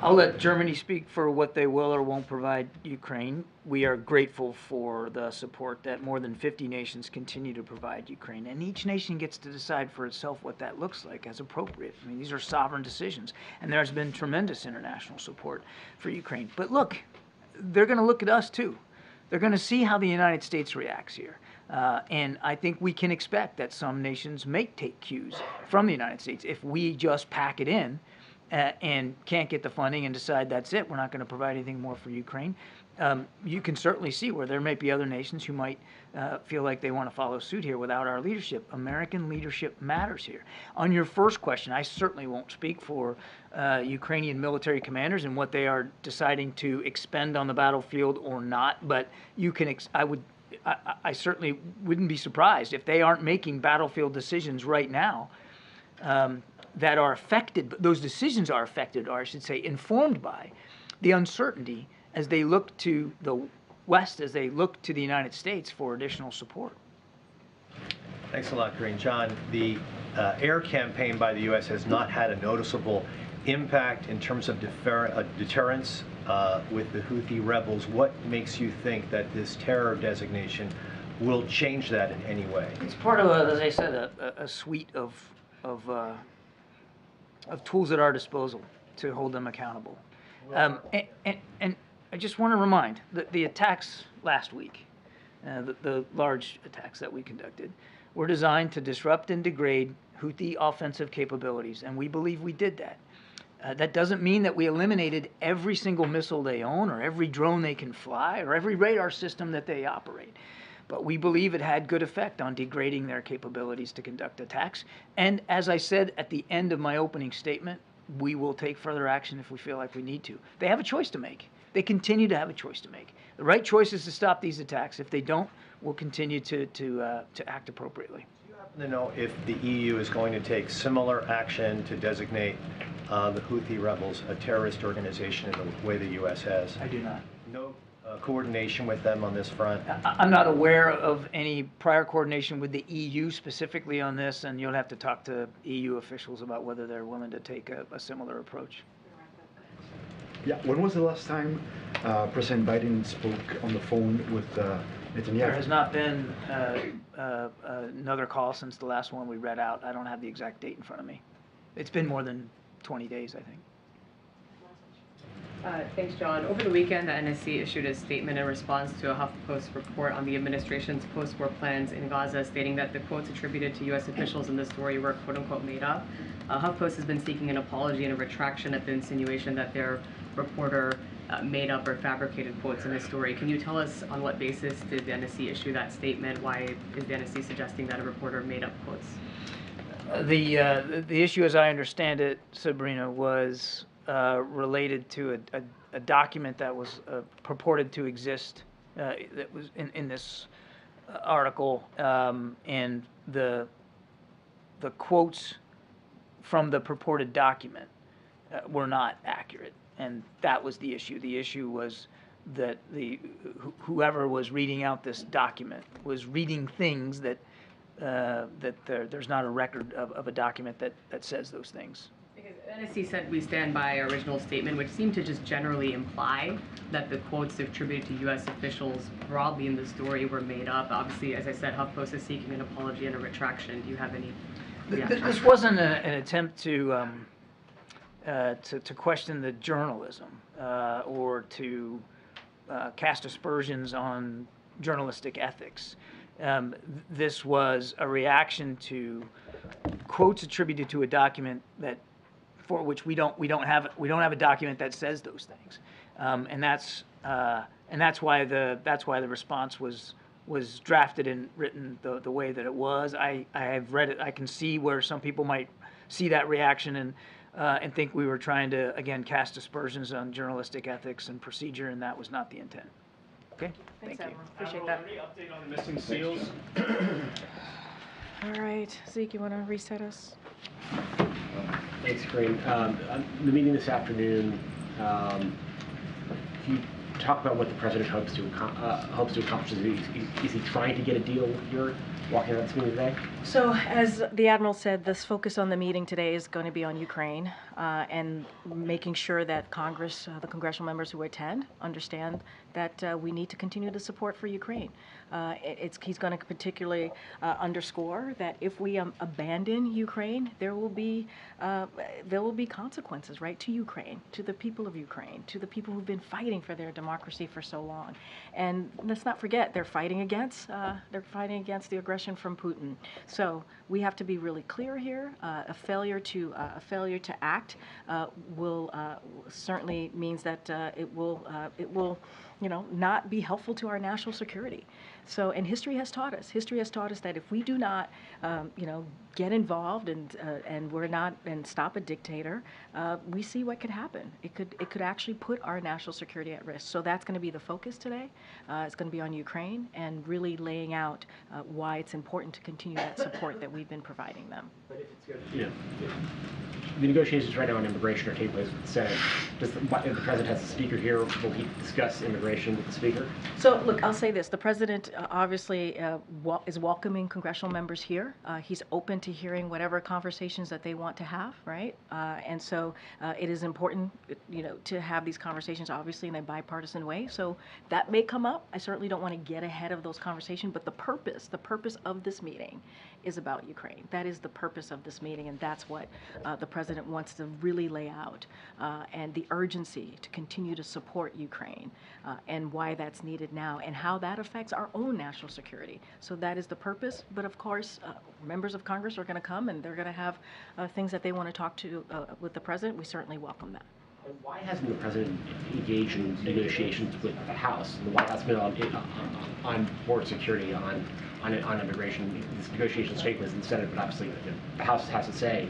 Speaker 9: I'll let Germany speak for what they will or won't provide Ukraine. We are grateful for the support that more than 50 nations continue to provide Ukraine. And each nation gets to decide for itself what that looks like as appropriate. I mean, these are sovereign decisions. And there's been tremendous international support for Ukraine. But look, they're going to look at us too. They're going to see how the United States reacts here. And I think we can expect that some nations may take cues from the United States. If we just pack it in and can't get the funding and decide that's it, we're not going to provide anything more for Ukraine, you can certainly see where there might be other nations who might feel like they want to follow suit here without our leadership. American leadership matters here. On your first question, I certainly won't speak for Ukrainian military commanders and what they are deciding to expend on the battlefield or not, but you can, I certainly wouldn't be surprised if they aren't making battlefield decisions right now that are affected, those decisions are affected, or I should say informed by, the uncertainty as they look to the West, as they look to the United States for additional support.
Speaker 15: Thanks a lot, Karine. John, the air campaign by the U.S. has not had a noticeable impact in terms of deterrence with the Houthi rebels. What makes you think that this terror designation will change that in any way?
Speaker 9: It's part of, as I said, a suite of tools at our disposal to hold them accountable. And I just want to remind that the attacks last week, the large attacks that we conducted, were designed to disrupt and degrade Houthi offensive capabilities, and we believe we did that. That doesn't mean that we eliminated every single missile they own or every drone they can fly or every radar system that they operate. But we believe it had good effect on degrading their capabilities to conduct attacks. And as I said at the end of my opening statement, we will take further action if we feel like we need to. They have a choice to make. They continue to have a choice to make. The right choice is to stop these attacks. If they don't, we'll continue to act appropriately.
Speaker 15: Do you happen to know if the EU is going to take similar action to designate the Houthi rebels a terrorist organization in the way the U.S. has?
Speaker 9: I do not.
Speaker 15: No coordination with them on this front?
Speaker 9: I'm not aware of any prior coordination with the EU specifically on this, and you'll have to talk to EU officials about whether they're willing to take a similar approach.
Speaker 18: Yeah, when was the last time President Biden spoke on the phone with Netanyahu?
Speaker 9: There has not been another call since the last one we read out. I don't have the exact date in front of me. It's been more than 20 days, I think.
Speaker 19: Thanks, John. Over the weekend, the NSC issued a statement in response to a HuffPost report on the administration's post-war plans in Gaza, stating that the quotes attributed to U.S. officials in the story were quote-unquote made up. HuffPost has been seeking an apology and a retraction at the insinuation that their reporter made up or fabricated quotes in this story. Can you tell us on what basis did the NSC issue that statement? Why is the NSC suggesting that a reporter made up quotes?
Speaker 9: The issue, as I understand it, Sabrina, was related to a document that was purported to exist that was in this article, and the quotes from the purported document were not accurate, and that was the issue. The issue was that whoever was reading out this document was reading things that there's not a record of a document that says those things.
Speaker 19: Because NSC said we stand by our original statement, which seemed to just generally imply that the quotes attributed to U.S. officials broadly in the story were made up. Obviously, as I said, HuffPost is seeking an apology and a retraction. Do you have any reaction?
Speaker 9: This wasn't an attempt to question the journalism or to cast aspersions on journalistic ethics. This was a reaction to quotes attributed to a document for which we don't have a document that says those things, and that's why the response was drafted and written the way that it was. I have read it. I can see where some people might see that reaction and think we were trying to again cast aspersions on journalistic ethics and procedure, and that was not the intent. Okay.
Speaker 6: Thanks,
Speaker 9: Thank you.
Speaker 6: Appreciate that.
Speaker 2: Any update on the missing seals?
Speaker 6: All right, Zeke, you want to reset us?
Speaker 8: Thanks, Karine. The meeting this afternoon, can you talk about what the president hopes to accomplish? Is he trying to get a deal here, walking out this meeting today?
Speaker 6: So, as the Admiral said, this focus on the meeting today is going to be on Ukraine. and making sure that Congress, the congressional members who attend, understand that we need to continue the support for Ukraine. He's going to particularly underscore that if we abandon Ukraine, there will be consequences, right, to Ukraine, to the people of Ukraine, to the people who've been fighting for their democracy for so long. And let's not forget, they're fighting against the aggression from Putin. So we have to be really clear here. A failure to act will certainly means that it will not be helpful to our national security. So, and history has taught us that if we do not, get involved and stop a dictator, we see what could happen. It could actually put our national security at risk. So that's going to be the focus today. It's going to be on Ukraine and really laying out why it's important to continue that support that we've been providing them.
Speaker 8: But if it's good, the negotiations right now on immigration are taking place with the Senate. If the president has the speaker here, will he discuss immigration with the speaker?
Speaker 6: So, look, I'll say this. The president obviously is welcoming congressional members here. He's open to hearing whatever conversations that they want to have, right? And so it is important, to have these conversations, obviously, in a bipartisan way. So that may come up. I certainly don't want to get ahead of those conversations, but the purpose of this meeting is about Ukraine. That is the purpose of this meeting, and that's what the president wants to really lay out, and the urgency to continue to support Ukraine, and why that's needed now, and how that affects our own national security. So that is the purpose, but of course, members of Congress are going to come, and they're going to have things that they want to talk to with the president. We certainly welcome that.
Speaker 8: And why hasn't the president engaged in negotiations with the House? The White House has been on border security, on immigration. These negotiations take place in the Senate, but obviously the House has to say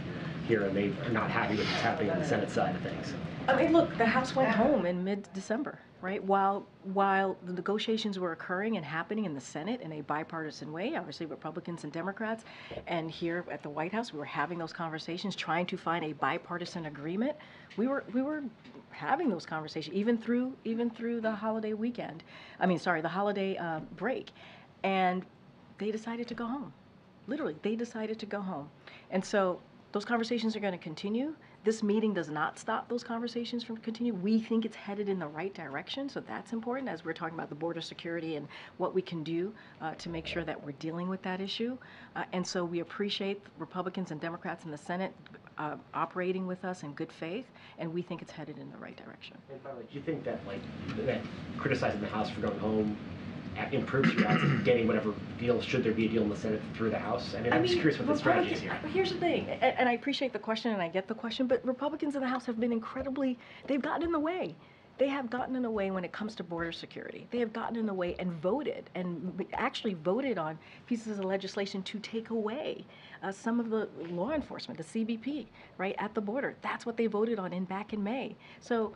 Speaker 8: here, and they are not happy with what's happening on the Senate side of things.
Speaker 6: I mean, look, the House went home in mid-December, right? While the negotiations were occurring and happening in the Senate in a bipartisan way, obviously Republicans and Democrats, and here at the White House, we were having those conversations, trying to find a bipartisan agreement. We were having those conversations even through the holiday weekend. The holiday break, and they decided to go home. Literally, they decided to go home, and so those conversations are going to continue. This meeting does not stop those conversations from continuing. We think it's headed in the right direction, so that's important as we're talking about the border security and what we can do to make sure that we're dealing with that issue. And so we appreciate Republicans and Democrats in the Senate operating with us in good faith, and we think it's headed in the right direction.
Speaker 8: And finally, do you think that that criticizing the House for going home improves your odds of getting whatever deal, should there be a deal in the Senate through the House? I'm just curious what the strategy is here.
Speaker 6: Here's the thing, and I appreciate the question and I get the question, but Republicans in the House have been they've gotten in the way. They have gotten in the way when it comes to border security. They have gotten in the way and actually voted on pieces of legislation to take away some of the law enforcement, the CBP, right, at the border. That's what they voted on back in May. So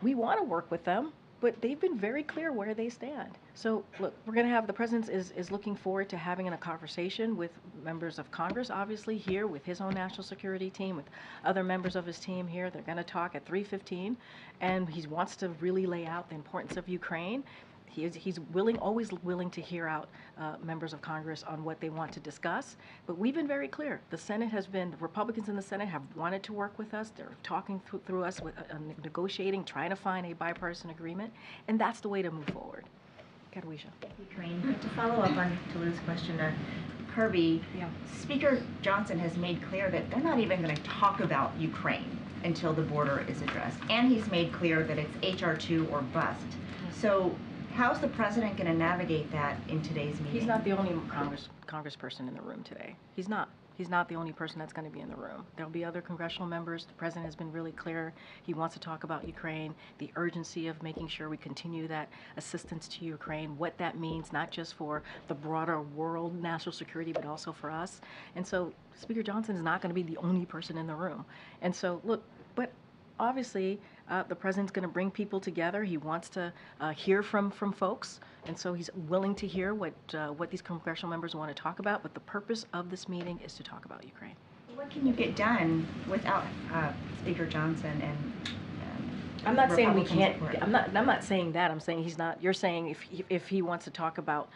Speaker 6: we want to work with them, but they've been very clear where they stand. So look, we're going to have, the president is looking forward to having a conversation with members of Congress, obviously here with his own national security team, with other members of his team here. They're going to talk at 3:15, and he wants to really lay out the importance of Ukraine. He's always willing to hear out members of Congress on what they want to discuss. But we've been very clear. The Republicans in the Senate have wanted to work with us. They're talking through us, negotiating, trying to find a bipartisan agreement. And that's the way to move forward. Karine.
Speaker 14: Thank you, Karine. To follow up on Tolu's question, Kirby, Speaker Johnson has made clear that they're not even going to talk about Ukraine until the border is addressed. And he's made clear that it's H.R. 2 or bust. So how's the president going to navigate that in today's meeting?
Speaker 6: He's not the only congressperson in the room today. He's not. He's not the only person that's going to be in the room. There'll be other congressional members. The president has been really clear. He wants to talk about Ukraine, the urgency of making sure we continue that assistance to Ukraine, what that means, not just for the broader world national security, but also for us. And so Speaker Johnson is not going to be the only person in the room. And so, look, but obviously, the president's going to bring people together. He wants to hear from folks, and so he's willing to hear what these congressional members want to talk about. But the purpose of this meeting is to talk about Ukraine.
Speaker 14: What can you get done without Speaker Johnson and
Speaker 6: I'm not saying we
Speaker 10: Republican
Speaker 6: can't,
Speaker 10: support.
Speaker 6: I'm not saying that, I'm saying he's not, you're saying if he wants to talk about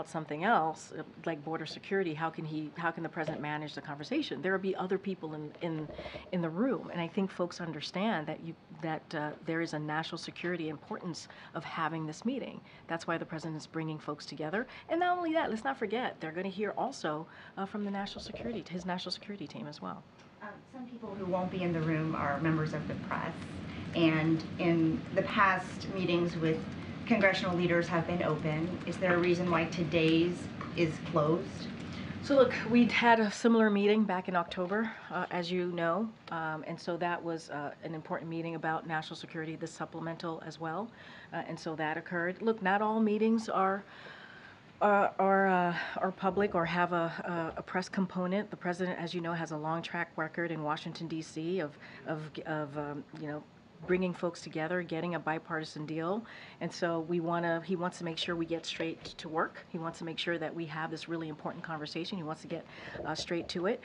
Speaker 6: something else, like border security, how can the president manage the conversation? There will be other people in the room, and I think folks understand that there is a national security importance of having this meeting. That's why the president is bringing folks together, and not only that, let's not forget, they're going to hear also from his national security team as well.
Speaker 14: Some people who won't be in the room are members of the press, and in the past meetings with congressional leaders have been open. Is there a reason why today's is closed?
Speaker 6: So look, we'd had a similar meeting back in October, as you know, and so that was an important meeting about national security, the supplemental as well, and so that occurred. Look, not all meetings are public or have a press component. The president, as you know, has a long track record in Washington D.C. of bringing folks together, getting a bipartisan deal, and so he wants to make sure we get straight to work. He wants to make sure that we have this really important conversation. He wants to get straight to it.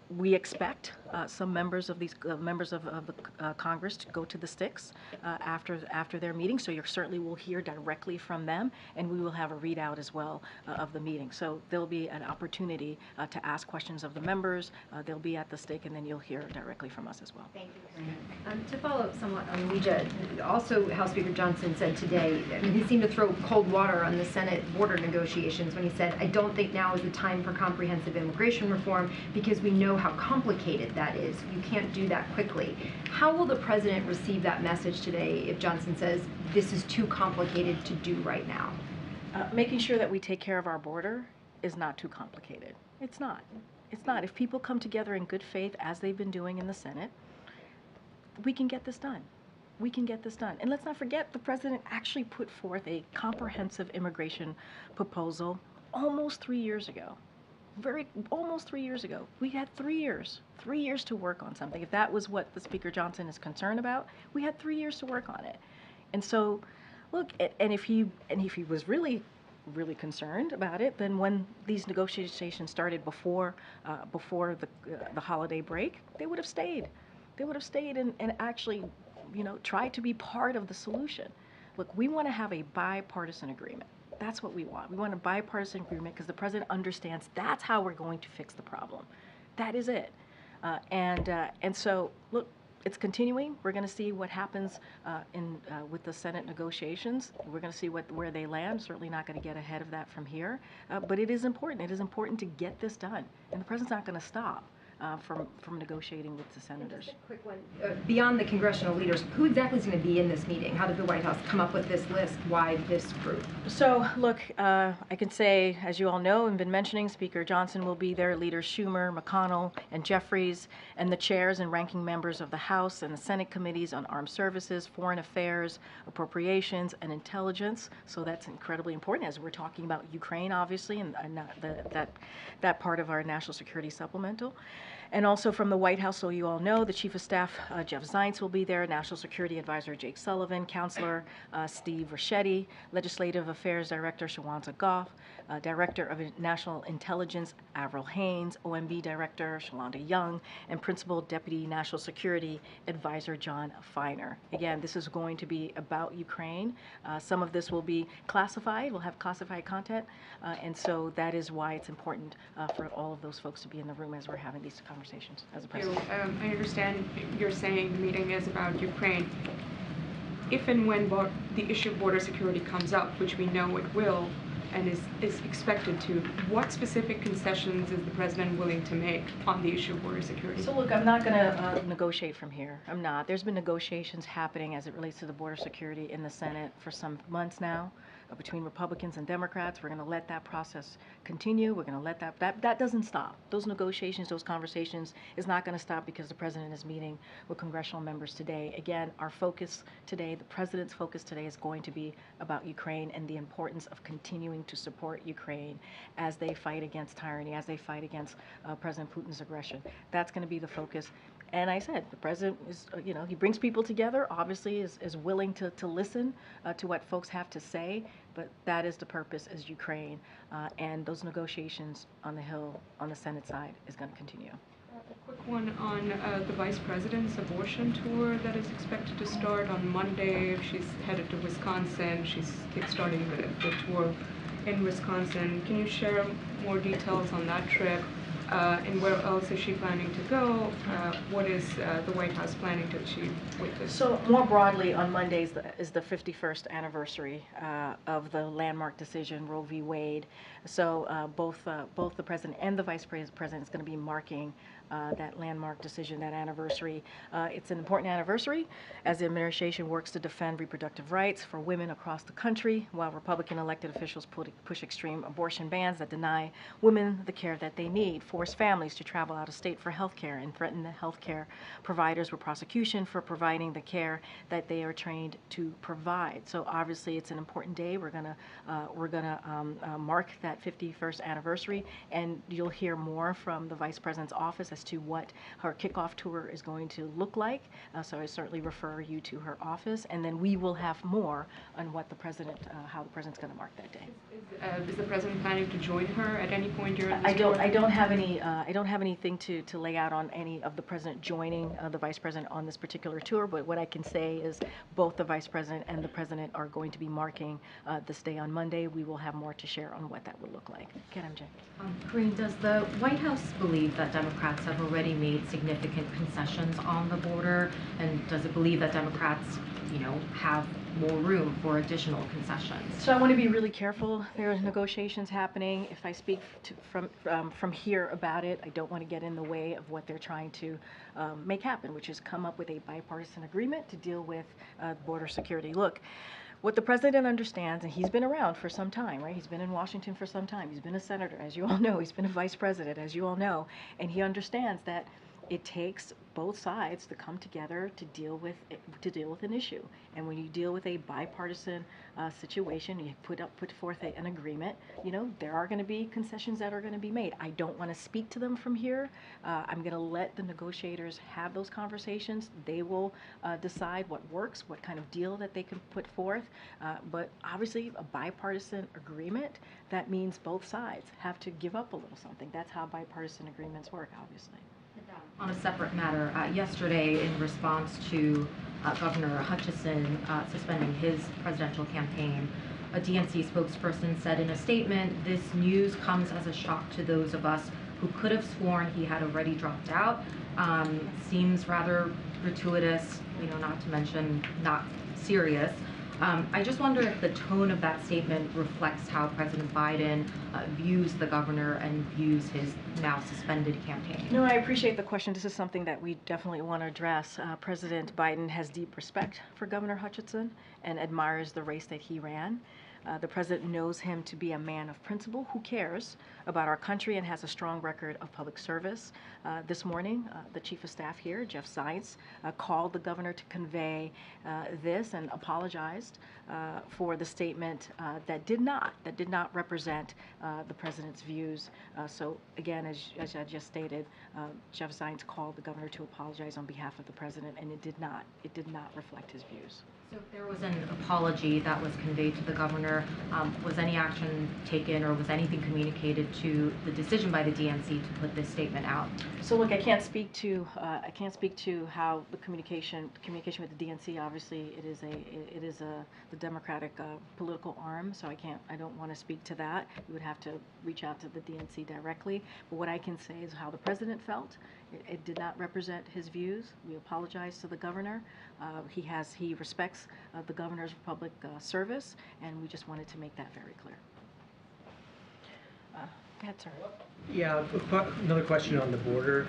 Speaker 6: We expect some members of the Congress to go to the sticks after their meeting, so you certainly will hear directly from them, and we will have a readout as well of the meeting. So there'll be an opportunity to ask questions of the members. They'll be at the stick, and then you'll hear directly from us as well.
Speaker 10: Thank you. To follow up somewhat on Weija, also House Speaker Johnson said today, I mean, he seemed to throw cold water on the Senate border negotiations when he said, I don't think now is the time for comprehensive immigration reform because we know how complicated that is. You can't do that quickly. How will the president receive that message today if Johnson says this is too complicated to do right now?
Speaker 6: Making sure that we take care of our border is not too complicated. It's not. It's not. If people come together in good faith, as they've been doing in the Senate, we can get this done. We can get this done. And let's not forget, the president actually put forth a comprehensive immigration proposal almost 3 years ago. Almost 3 years ago. We had 3 years to work on something. If that was what the Speaker Johnson is concerned about, we had 3 years to work on it. And so, look, and if he was really concerned about it, then when these negotiations started before the holiday break, they would have stayed. They would have stayed and actually, tried to be part of the solution. Look, we want to have a bipartisan agreement. That's what we want. We want a bipartisan agreement because the president understands that's how we're going to fix the problem. That is it. And so, look, it's continuing. We're going to see what happens with the Senate negotiations. We're going to see where they land. Certainly not going to get ahead of that from here. But it is important. It is important to get this done. And the president's not going to stop from negotiating with the senators.
Speaker 10: Just a quick one. Beyond the congressional leaders, who exactly is going to be in this meeting? How did the White House come up with this list? Why this group?
Speaker 6: So, look, I can say, as you all know and been mentioning, Speaker Johnson will be there, Leaders Schumer, McConnell, and Jeffries, and the chairs and ranking members of the House and the Senate committees on Armed Services, Foreign Affairs, Appropriations, and Intelligence. So that's incredibly important as we're talking about Ukraine, obviously, and that part of our national security supplemental. And also from the White House, so you all know, the Chief of Staff, Jeff Zients, will be there, National Security Advisor Jake Sullivan, Counselor Steve Ricchetti, Legislative Affairs Director Shawanta Goff, Director of National Intelligence Avril Haines, OMB Director Shalonda Young, and Principal Deputy National Security Advisor John Feiner. Again, this is going to be about Ukraine. Some of this will be classified, will have classified content, and so that is why it's important for all of those folks to be in the room as we're having these conversations as a president.
Speaker 11: I understand you're saying the meeting is about Ukraine. If and when the issue of border security comes up, which we know it will, and is expected to, what specific concessions is the president willing to make on the issue of border security?
Speaker 6: So look, I'm not going to negotiate from here. I'm not. There's been negotiations happening as it relates to the border security in the Senate for some months now between Republicans and Democrats. We're going to let that process continue. We're going to let that doesn't stop. Those negotiations, those conversations is not going to stop because the president is meeting with congressional members today. Again, our focus today, the president's focus today is going to be about Ukraine and the importance of continuing to support Ukraine as they fight against tyranny, as they fight against President Putin's aggression. That's going to be the focus. And I said, the president is, he brings people together, obviously is willing to listen to what folks have to say, but that is the purpose, is Ukraine. And those negotiations on the Hill, on the Senate side, is going to continue.
Speaker 11: A quick one on the Vice President's abortion tour that is expected to start on Monday. She's headed to Wisconsin. She's kickstarting the tour in Wisconsin. Can you share more details on that trip? And where else is she planning to go? What is the White House planning to achieve with this?
Speaker 6: So more broadly, on Monday is the 51st anniversary of the landmark decision, Roe v. Wade. So both the president and the vice president is going to be marking that landmark decision, that anniversary. It's an important anniversary as the administration works to defend reproductive rights for women across the country, while Republican elected officials push extreme abortion bans that deny women the care that they need, force families to travel out of state for health care, and threaten the health care providers with prosecution for providing the care that they are trained to provide. So obviously it's an important day. We're gonna mark that 51st anniversary, and you'll hear more from the Vice President's office as to what her kickoff tour is going to look like. So I certainly refer you to her office, and then we will have more on what the president, how the president's going to mark that day.
Speaker 11: Is the president planning to join her at any point during this
Speaker 6: I
Speaker 11: tour?
Speaker 6: don't have anything to lay out on any of the president joining the vice president on this particular tour. But what I can say is both the vice president and the president are going to be marking this day on Monday. We will have more to share on what that would look like. Get MJ.
Speaker 12: Karine, does the White House believe that Democrats have already made significant concessions on the border, and does it believe that Democrats, have more room for additional concessions?
Speaker 6: So I want to be really careful. There are negotiations happening. If I speak from here about it, I don't want to get in the way of what they're trying to make happen, which is come up with a bipartisan agreement to deal with border security. Look, what the president understands, and he's been around for some time, right? He's been in Washington for some time. He's been a senator, as you all know. He's been a vice president, as you all know. And he understands that it takes both sides to come together to deal with an issue. And when you deal with a bipartisan situation, you put forth an agreement. There are going to be concessions that are going to be made. I don't want to speak to them from here. I'm going to let the negotiators have those conversations. They will decide what works, what kind of deal that they can put forth. But obviously, a bipartisan agreement, that means both sides have to give up a little something. That's how bipartisan agreements work, obviously.
Speaker 12: On a separate matter, yesterday, in response to Governor Hutchinson suspending his presidential campaign, a DNC spokesperson said in a statement, "This news comes as a shock to those of us who could have sworn he had already dropped out." Seems rather gratuitous, not to mention not serious. I just wonder if the tone of that statement reflects how President Biden views the governor and views his now suspended campaign.
Speaker 6: No, I appreciate the question. This is something that we definitely want to address. President Biden has deep respect for Governor Hutchinson and admires the race that he ran. The president knows him to be a man of principle who cares about our country and has a strong record of public service. This morning, the chief of staff here, Jeff Zients, called the governor to convey this and apologized for the statement that did not represent the president's views. So again, as I just stated, Jeff Zients called the governor to apologize on behalf of the president, and it did not reflect his views.
Speaker 12: So if there was an apology that was conveyed to the governor, was any action taken or was anything communicated to the decision by the DNC to put this statement out?
Speaker 6: So look, I can't speak to how the communication with the DNC. Obviously, it is the Democratic political arm. So I don't want to speak to that. You would have to reach out to the DNC directly. But what I can say is how the president felt. It did not represent his views. We apologize to the governor. He respects the governor's public service, and we just wanted to make that very clear. Go ahead, sir.
Speaker 4: Yeah, another question on the border.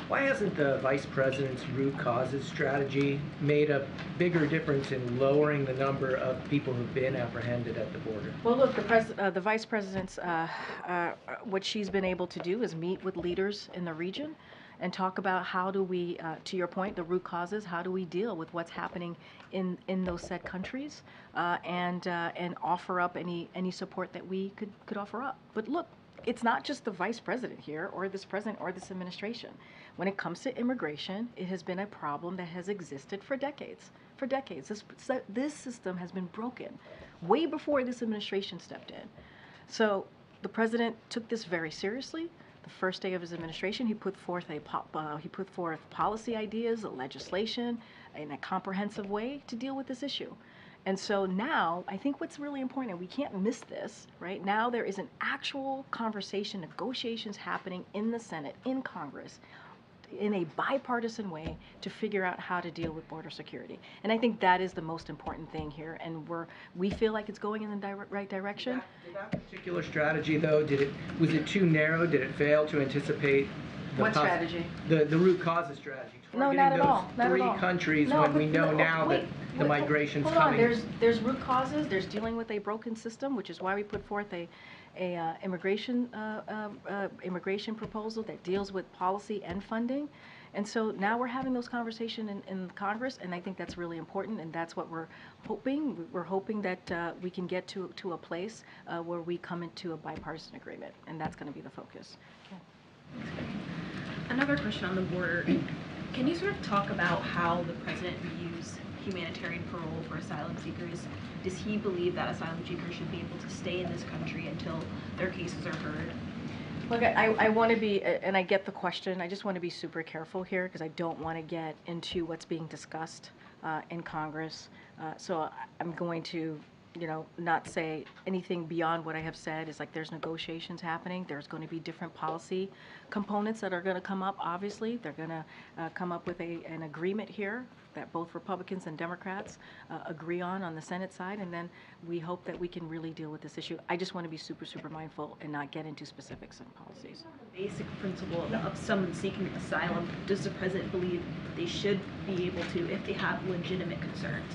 Speaker 4: Why hasn't the vice president's root causes strategy made a bigger difference in lowering the number of people who've been apprehended at the border?
Speaker 6: Well, look, the vice president's, what she's been able to do is meet with leaders in the region and talk about how do we, to your point, the root causes, how do we deal with what's happening in those said countries, and offer up any support that we could offer up. But look, it's not just the vice president here or this president or this administration. When it comes to immigration, it has been a problem that has existed for decades. For decades, this system has been broken way before this administration stepped in. So the president took this very seriously. The the first day of his administration, he put forth policy ideas, legislation, in a comprehensive way to deal with this issue. And so now, I think what's really important, and we can't miss this, right? Now there is an actual conversation, negotiations happening in the Senate, in Congress, in a bipartisan way to figure out how to deal with border security. And I think that is the most important thing here. And we feel like it's going in the right direction.
Speaker 3: Did that particular strategy, though, was it too narrow? Did it fail to anticipate
Speaker 6: what strategy?
Speaker 3: The root causes strategy.
Speaker 6: No, not at all. Not
Speaker 3: three
Speaker 6: at all.
Speaker 3: countries
Speaker 6: No,
Speaker 3: when we
Speaker 6: but-
Speaker 3: know
Speaker 6: no,
Speaker 3: now
Speaker 6: wait,
Speaker 3: that the migration's
Speaker 6: hold
Speaker 3: coming.
Speaker 6: on. There's root causes. There's dealing with a broken system, which is why we put forth a immigration proposal that deals with policy and funding. And so now we're having those conversations in Congress, and I think that's really important, and that's what we're hoping. We're hoping that we can get to a place where we come into a bipartisan agreement, and that's going to be the focus.
Speaker 20: Another question on the border. Can you sort of talk about how the president views humanitarian parole for asylum seekers? Does he believe that asylum seekers should be able to stay in this country until their cases are heard?
Speaker 6: Look, I want to be, and I get the question, I just want to be super careful here because I don't want to get into what's being discussed in Congress. So I'm going to, not say anything beyond what I have said. It's like there's negotiations happening. There's going to be different policy components that are going to come up, obviously. They're going to come up with an agreement here that both Republicans and Democrats agree on the Senate side, and then we hope that we can really deal with this issue. I just want to be super, super mindful and not get into specifics and policies.
Speaker 20: The basic principle of someone seeking asylum, does the president believe they should be able to if they have legitimate concerns?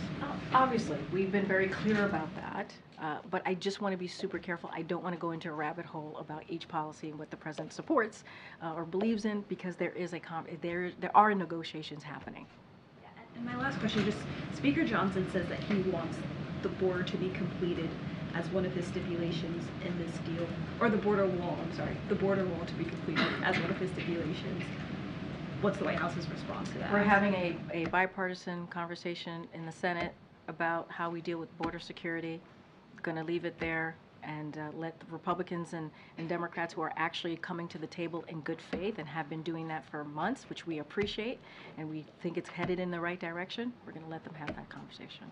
Speaker 6: Obviously, we've been very clear about that, but I just want to be super careful. I don't want to go into a rabbit hole about each policy and what the president supports or believes in, because there are negotiations happening.
Speaker 20: And my last question, just Speaker Johnson says that he wants the border to be completed as one of his stipulations in this deal, or the border wall to be completed as one of his stipulations. What's the White House's response to that?
Speaker 6: We're having a bipartisan conversation in the Senate about how we deal with border security. Going to leave it there and let the Republicans and Democrats who are actually coming to the table in good faith and have been doing that for months, which we appreciate, and we think it's headed in the right direction, we're going to let them have that conversation.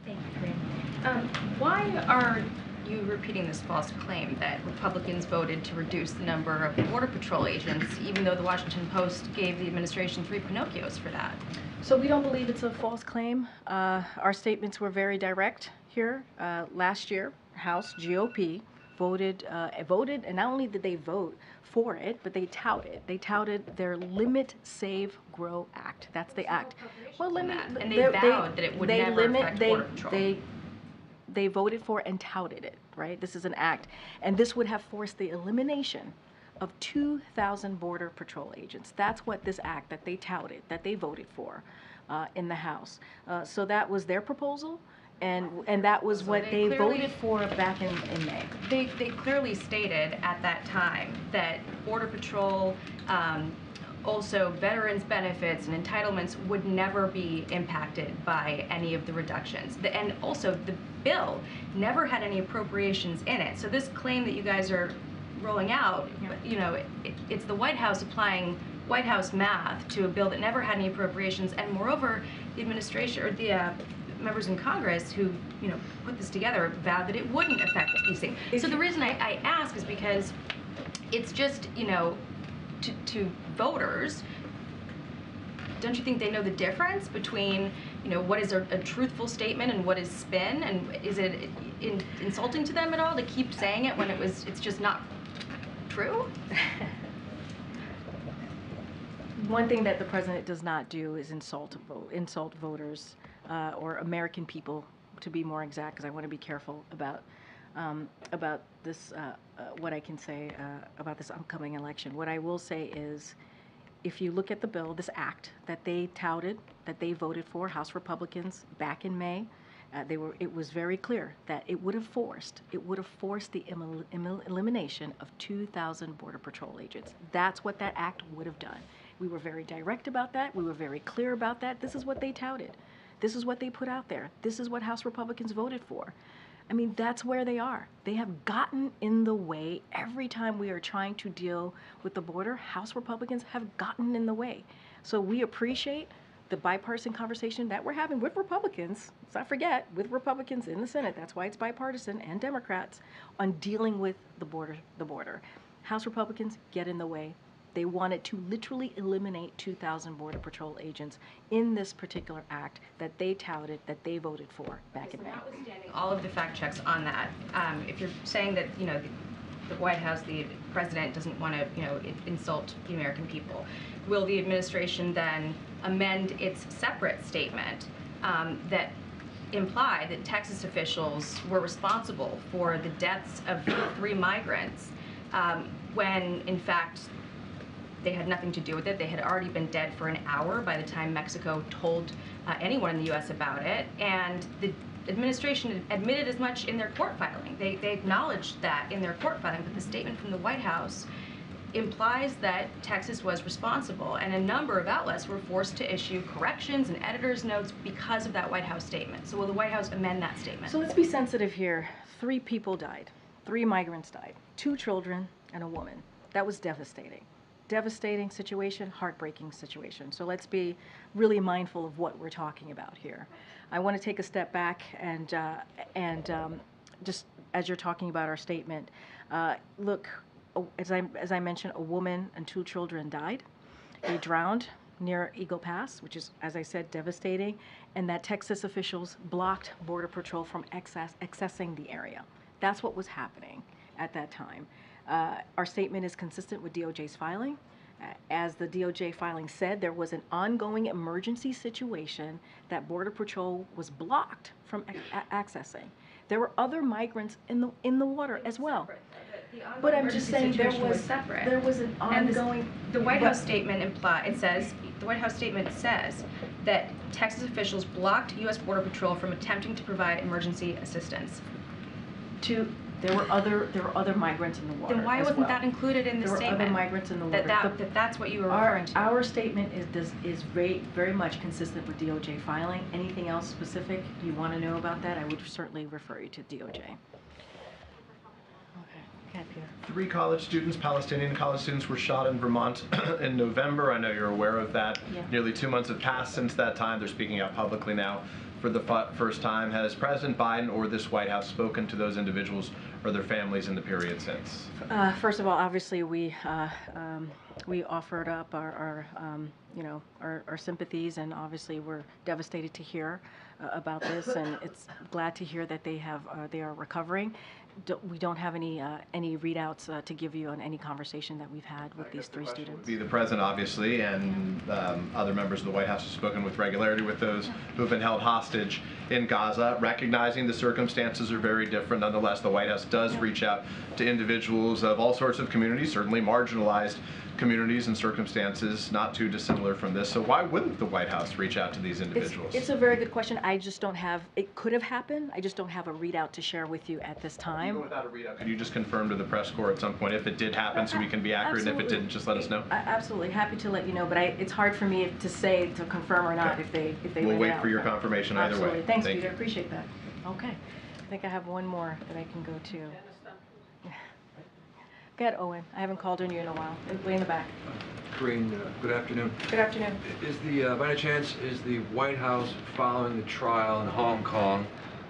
Speaker 10: Thank you, Karine. Why are you repeating this false claim that Republicans voted to reduce the number of Border Patrol agents, even though the Washington Post gave the administration 3 Pinocchios for that?
Speaker 6: So we don't believe it's a false claim. Our statements were very direct here. Last year, House GOP voted, and not only did they vote for it, but they touted their Limit, Save, Grow Act. That's the act. Well,
Speaker 10: And they vowed that it would never affect Border Patrol.
Speaker 6: They voted for and touted it, right? This is an act. And this would have forced the elimination of 2,000 Border Patrol agents. That's what this act that they touted, that they voted for in the House. So that was their proposal. And that was what they voted for back in May.
Speaker 10: They clearly stated at that time that Border Patrol, also veterans benefits and entitlements would never be impacted by any of the reductions. And also the bill never had any appropriations in it. So this claim that you guys are rolling out, it's the White House applying White House math to a bill that never had any appropriations. And moreover, the administration or the members in Congress who put this together vowed that it wouldn't affect these things. So the reason I ask is because it's just to voters, don't you think they know the difference between what is a truthful statement and what is spin, and is it insulting to them at all to keep saying it when it's just not true?
Speaker 6: One thing that the president does not do is insult voters or American people, to be more exact, because I want to be careful about this, what I can say about this upcoming election. What I will say is, if you look at the bill, this act that they touted, that they voted for, House Republicans back in May, it was very clear that it would have forced the elimination of 2,000 Border Patrol agents. That's what that act would have done. We were very direct about that. We were very clear about that. This is what they touted. This is what they put out there. This is what House Republicans voted for. I mean, that's where they are. They have gotten in the way every time we are trying to deal with the border. House Republicans have gotten in the way. So we appreciate the bipartisan conversation that we're having with Republicans, let's not forget, with Republicans in the Senate, that's why it's bipartisan, and Democrats, on dealing with the border. House Republicans get in the way. They wanted to literally eliminate 2,000 Border Patrol agents in this particular act that they touted, that they voted for back in May.
Speaker 10: Notwithstanding all of the fact checks on that, if you're saying that, you know, the White House, the president doesn't want to, you know, insult the American people, will the administration then amend its separate statement that imply that Texas officials were responsible for the deaths of 3 migrants when, in fact, they had nothing to do with it? They had already been dead for an hour by the time Mexico told anyone in the U.S. about it, and the administration admitted as much in their court filing. They acknowledged that in their court filing, but the statement from the White House implies that Texas was responsible, and a number of outlets were forced to issue corrections and editor's notes because of that White House statement. So will the White House amend that statement?
Speaker 6: So let's be sensitive here. 3 people died. 3 migrants died. 2 children and a woman. That was devastating. Devastating situation, heartbreaking situation. So let's be really mindful of what we're talking about here. I want to take a step back and just as you're talking about our statement, look, as I mentioned, a woman and 2 children died. They drowned near Eagle Pass, which is, as I said, devastating, and that Texas officials blocked Border Patrol from accessing the area. That's what was happening at that time. Our statement is consistent with DOJ's filing. As the DOJ filing said, there was an ongoing emergency situation that Border Patrol was blocked from accessing. There were other migrants in the water as well. But I'm just saying there was an ongoing.
Speaker 10: And the White House statement the White House statement says that Texas officials blocked U.S. Border Patrol from attempting to provide emergency assistance.
Speaker 6: There were other migrants in the water.
Speaker 10: Then why wasn't that included in the statement?
Speaker 6: There were other migrants in the water.
Speaker 10: That's what you were referring to.
Speaker 6: Our statement is very much consistent with DOJ filing. Anything else specific you want to know about that, I would certainly refer you to DOJ. Okay, Peter.
Speaker 15: 3 college students, Palestinian college students, were shot in Vermont in November. I know you're aware of that.
Speaker 6: Yeah.
Speaker 15: Nearly 2 months have passed since that time. They're speaking out publicly now for the first time. Has President Biden or this White House spoken to those individuals or their families in the period since?
Speaker 6: First of all, obviously we offered up our sympathies, and obviously we're devastated to hear about this, and it's glad to hear that they are recovering. We don't have any readouts to give you on any conversation that we've had with these 3 students.
Speaker 15: Be the president, obviously, and other members of the White House have spoken with regularity with those who have been held hostage in Gaza, recognizing the circumstances are very different. Nonetheless, the White House does reach out to individuals of all sorts of communities, certainly marginalized communities and circumstances not too dissimilar from this. So why wouldn't the White House reach out to these individuals?
Speaker 6: It's a very good question. I just don't have, it could have happened. I just don't have a readout to share with you at this time.
Speaker 15: Even without a readout, could you just confirm to the press corps at some point if it did happen so we can be accurate, and if it didn't, just let us know?
Speaker 6: Absolutely. Happy to let you know, but it's hard for me to say, to confirm or not, if they
Speaker 15: We'll wait
Speaker 6: out.
Speaker 15: for your confirmation either
Speaker 6: Absolutely.
Speaker 15: way.
Speaker 6: Thanks,
Speaker 15: Thank
Speaker 6: Peter.
Speaker 15: you.
Speaker 6: Appreciate that. Okay. I think I have one more that I can go to. Go ahead, Owen. I haven't called on you in a while. Way in the back.
Speaker 21: Karine, good afternoon.
Speaker 6: Good afternoon.
Speaker 21: By any chance, is the White House following the trial in Hong Kong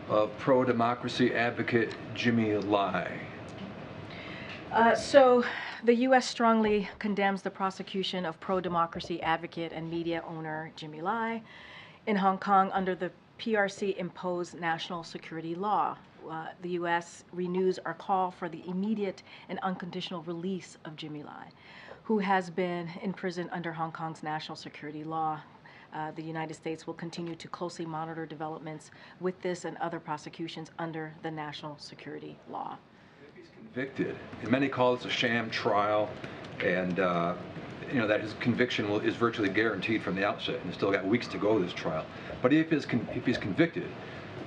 Speaker 21: of pro-democracy advocate Jimmy Lai?
Speaker 6: So the U.S. strongly condemns the prosecution of pro-democracy advocate and media owner Jimmy Lai in Hong Kong under the PRC-imposed national security law. The U.S. renews our call for the immediate and unconditional release of Jimmy Lai, who has been in prison under Hong Kong's national security law. The United States will continue to closely monitor developments with this and other prosecutions under the national security law.
Speaker 21: Convicted, and many call this a sham trial, and that his conviction is virtually guaranteed from the outset, and he's still got weeks to go this trial. But if he's convicted,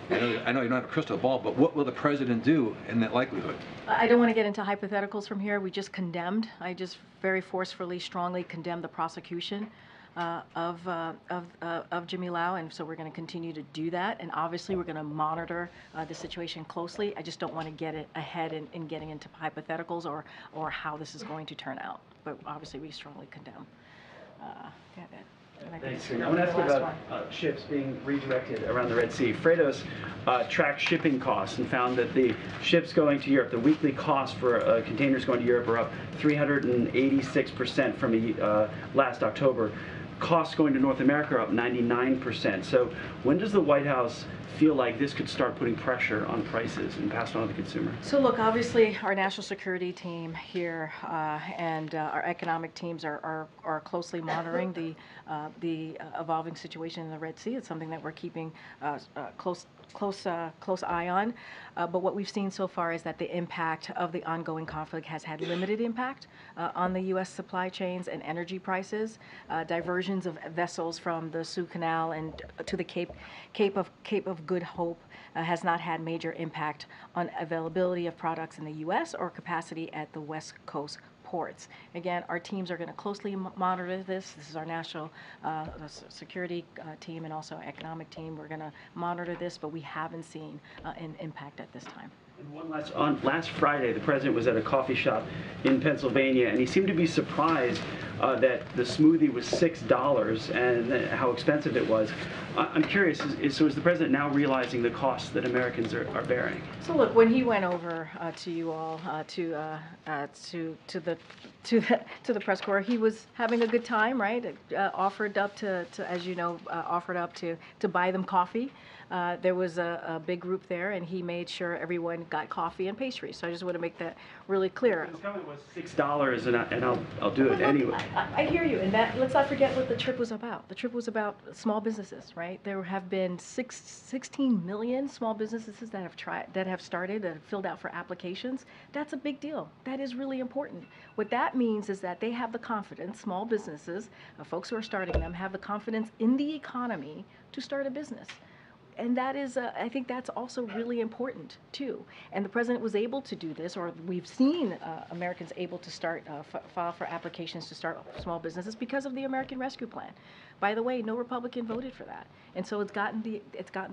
Speaker 21: I know you don't have a crystal ball, but what will the president do in that likelihood?
Speaker 6: I don't want to get into hypotheticals from here. We just condemned. I just very forcefully, strongly condemned the prosecution of Jimmy Lau, and so we're going to continue to do that. And obviously, we're going to monitor the situation closely. I just don't want to get it ahead in getting into hypotheticals or how this is going to turn out. But obviously, we strongly condemn.
Speaker 1: Thanks. I want to ask you about ships being redirected around the Red Sea. Freightos tracked shipping costs and found that the ships going to Europe, the weekly cost for containers going to Europe are up 386% from last October. Costs going to North America are up 99%. So when does the White House feel like this could start putting pressure on prices and pass it on to the consumer?
Speaker 6: So look, obviously our national security team here and our economic teams are closely monitoring the evolving situation in the Red Sea. It's something that we're keeping close eye on. But what we've seen so far is that the impact of the ongoing conflict has had limited impact on the U.S. supply chains and energy prices. Diversions of vessels from the Suez Canal and to the Cape of Good Hope has not had major impact on availability of products in the U.S. or capacity at the West Coast ports. Again, our teams are going to closely monitor this. This is our national security team and also economic team. We're going to monitor this, but we haven't seen an impact at this time.
Speaker 1: And one last Friday, the president was at a coffee shop in Pennsylvania, and he seemed to be surprised that the smoothie was $6 and how expensive it was. I'm curious, so is the president now realizing the costs that Americans are bearing?
Speaker 6: So look, when he went over to you all to the press corps, he was having a good time, right? Offered up to as you know, offered up to buy them coffee. There was a big group there, and he made sure everyone got coffee and pastries. So I just want to make that really clear.
Speaker 1: His comment was $6, and I'll do it anyway.
Speaker 6: I hear you, and that let's not forget what the trip was about. The trip was about small businesses, right? There have been 16 million small businesses that have started, that have filled out for applications. That's a big deal. That is really important. What that means is that they have the confidence, small businesses, folks who are starting them, have the confidence in the economy to start a business. And that is, I think that's also really important too. And the president was able to do this, or we've seen Americans able to start, file for applications to start small businesses because of the American Rescue Plan. By the way, no Republican voted for that. And so it's gotten the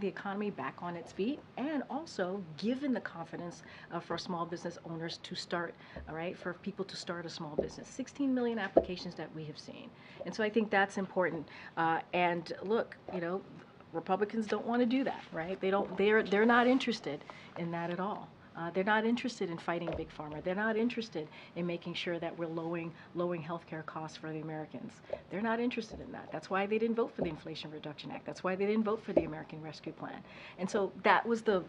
Speaker 6: economy back on its feet, and also given the confidence for small business owners to start, all right, for people to start a small business. 16 million applications that we have seen. And so I think that's important. And look, you know, Republicans don't want to do that, right? They're not interested in that at all. They're not interested in fighting Big Pharma. They're not interested in making sure that we're lowering healthcare costs for the Americans. They're not interested in that. That's why they didn't vote for the Inflation Reduction Act. That's why they didn't vote for the American Rescue Plan. And so that was the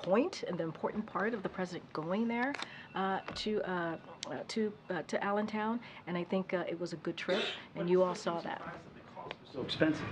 Speaker 6: point and the important part of the president going there to Allentown. And I think it was a good trip, and you all saw that.
Speaker 1: So expensive.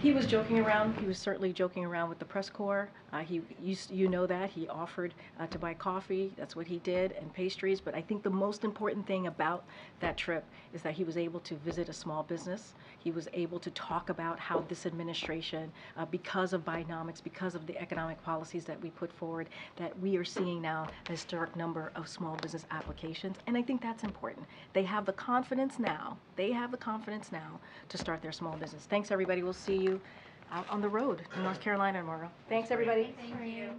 Speaker 6: He was joking around. He was certainly joking around with the press corps. You know that he offered to buy coffee. That's what he did, and pastries. But I think the most important thing about that trip is that he was able to visit a small business. He was able to talk about how this administration, because of Bidenomics, because of the economic policies that we put forward, that we are seeing now a historic number of small business applications. And I think that's important. They have the confidence now. They have the confidence now to start their small business. Thanks, everybody. We'll see you out on the road in North Carolina tomorrow. Thanks, everybody.
Speaker 10: Thank you.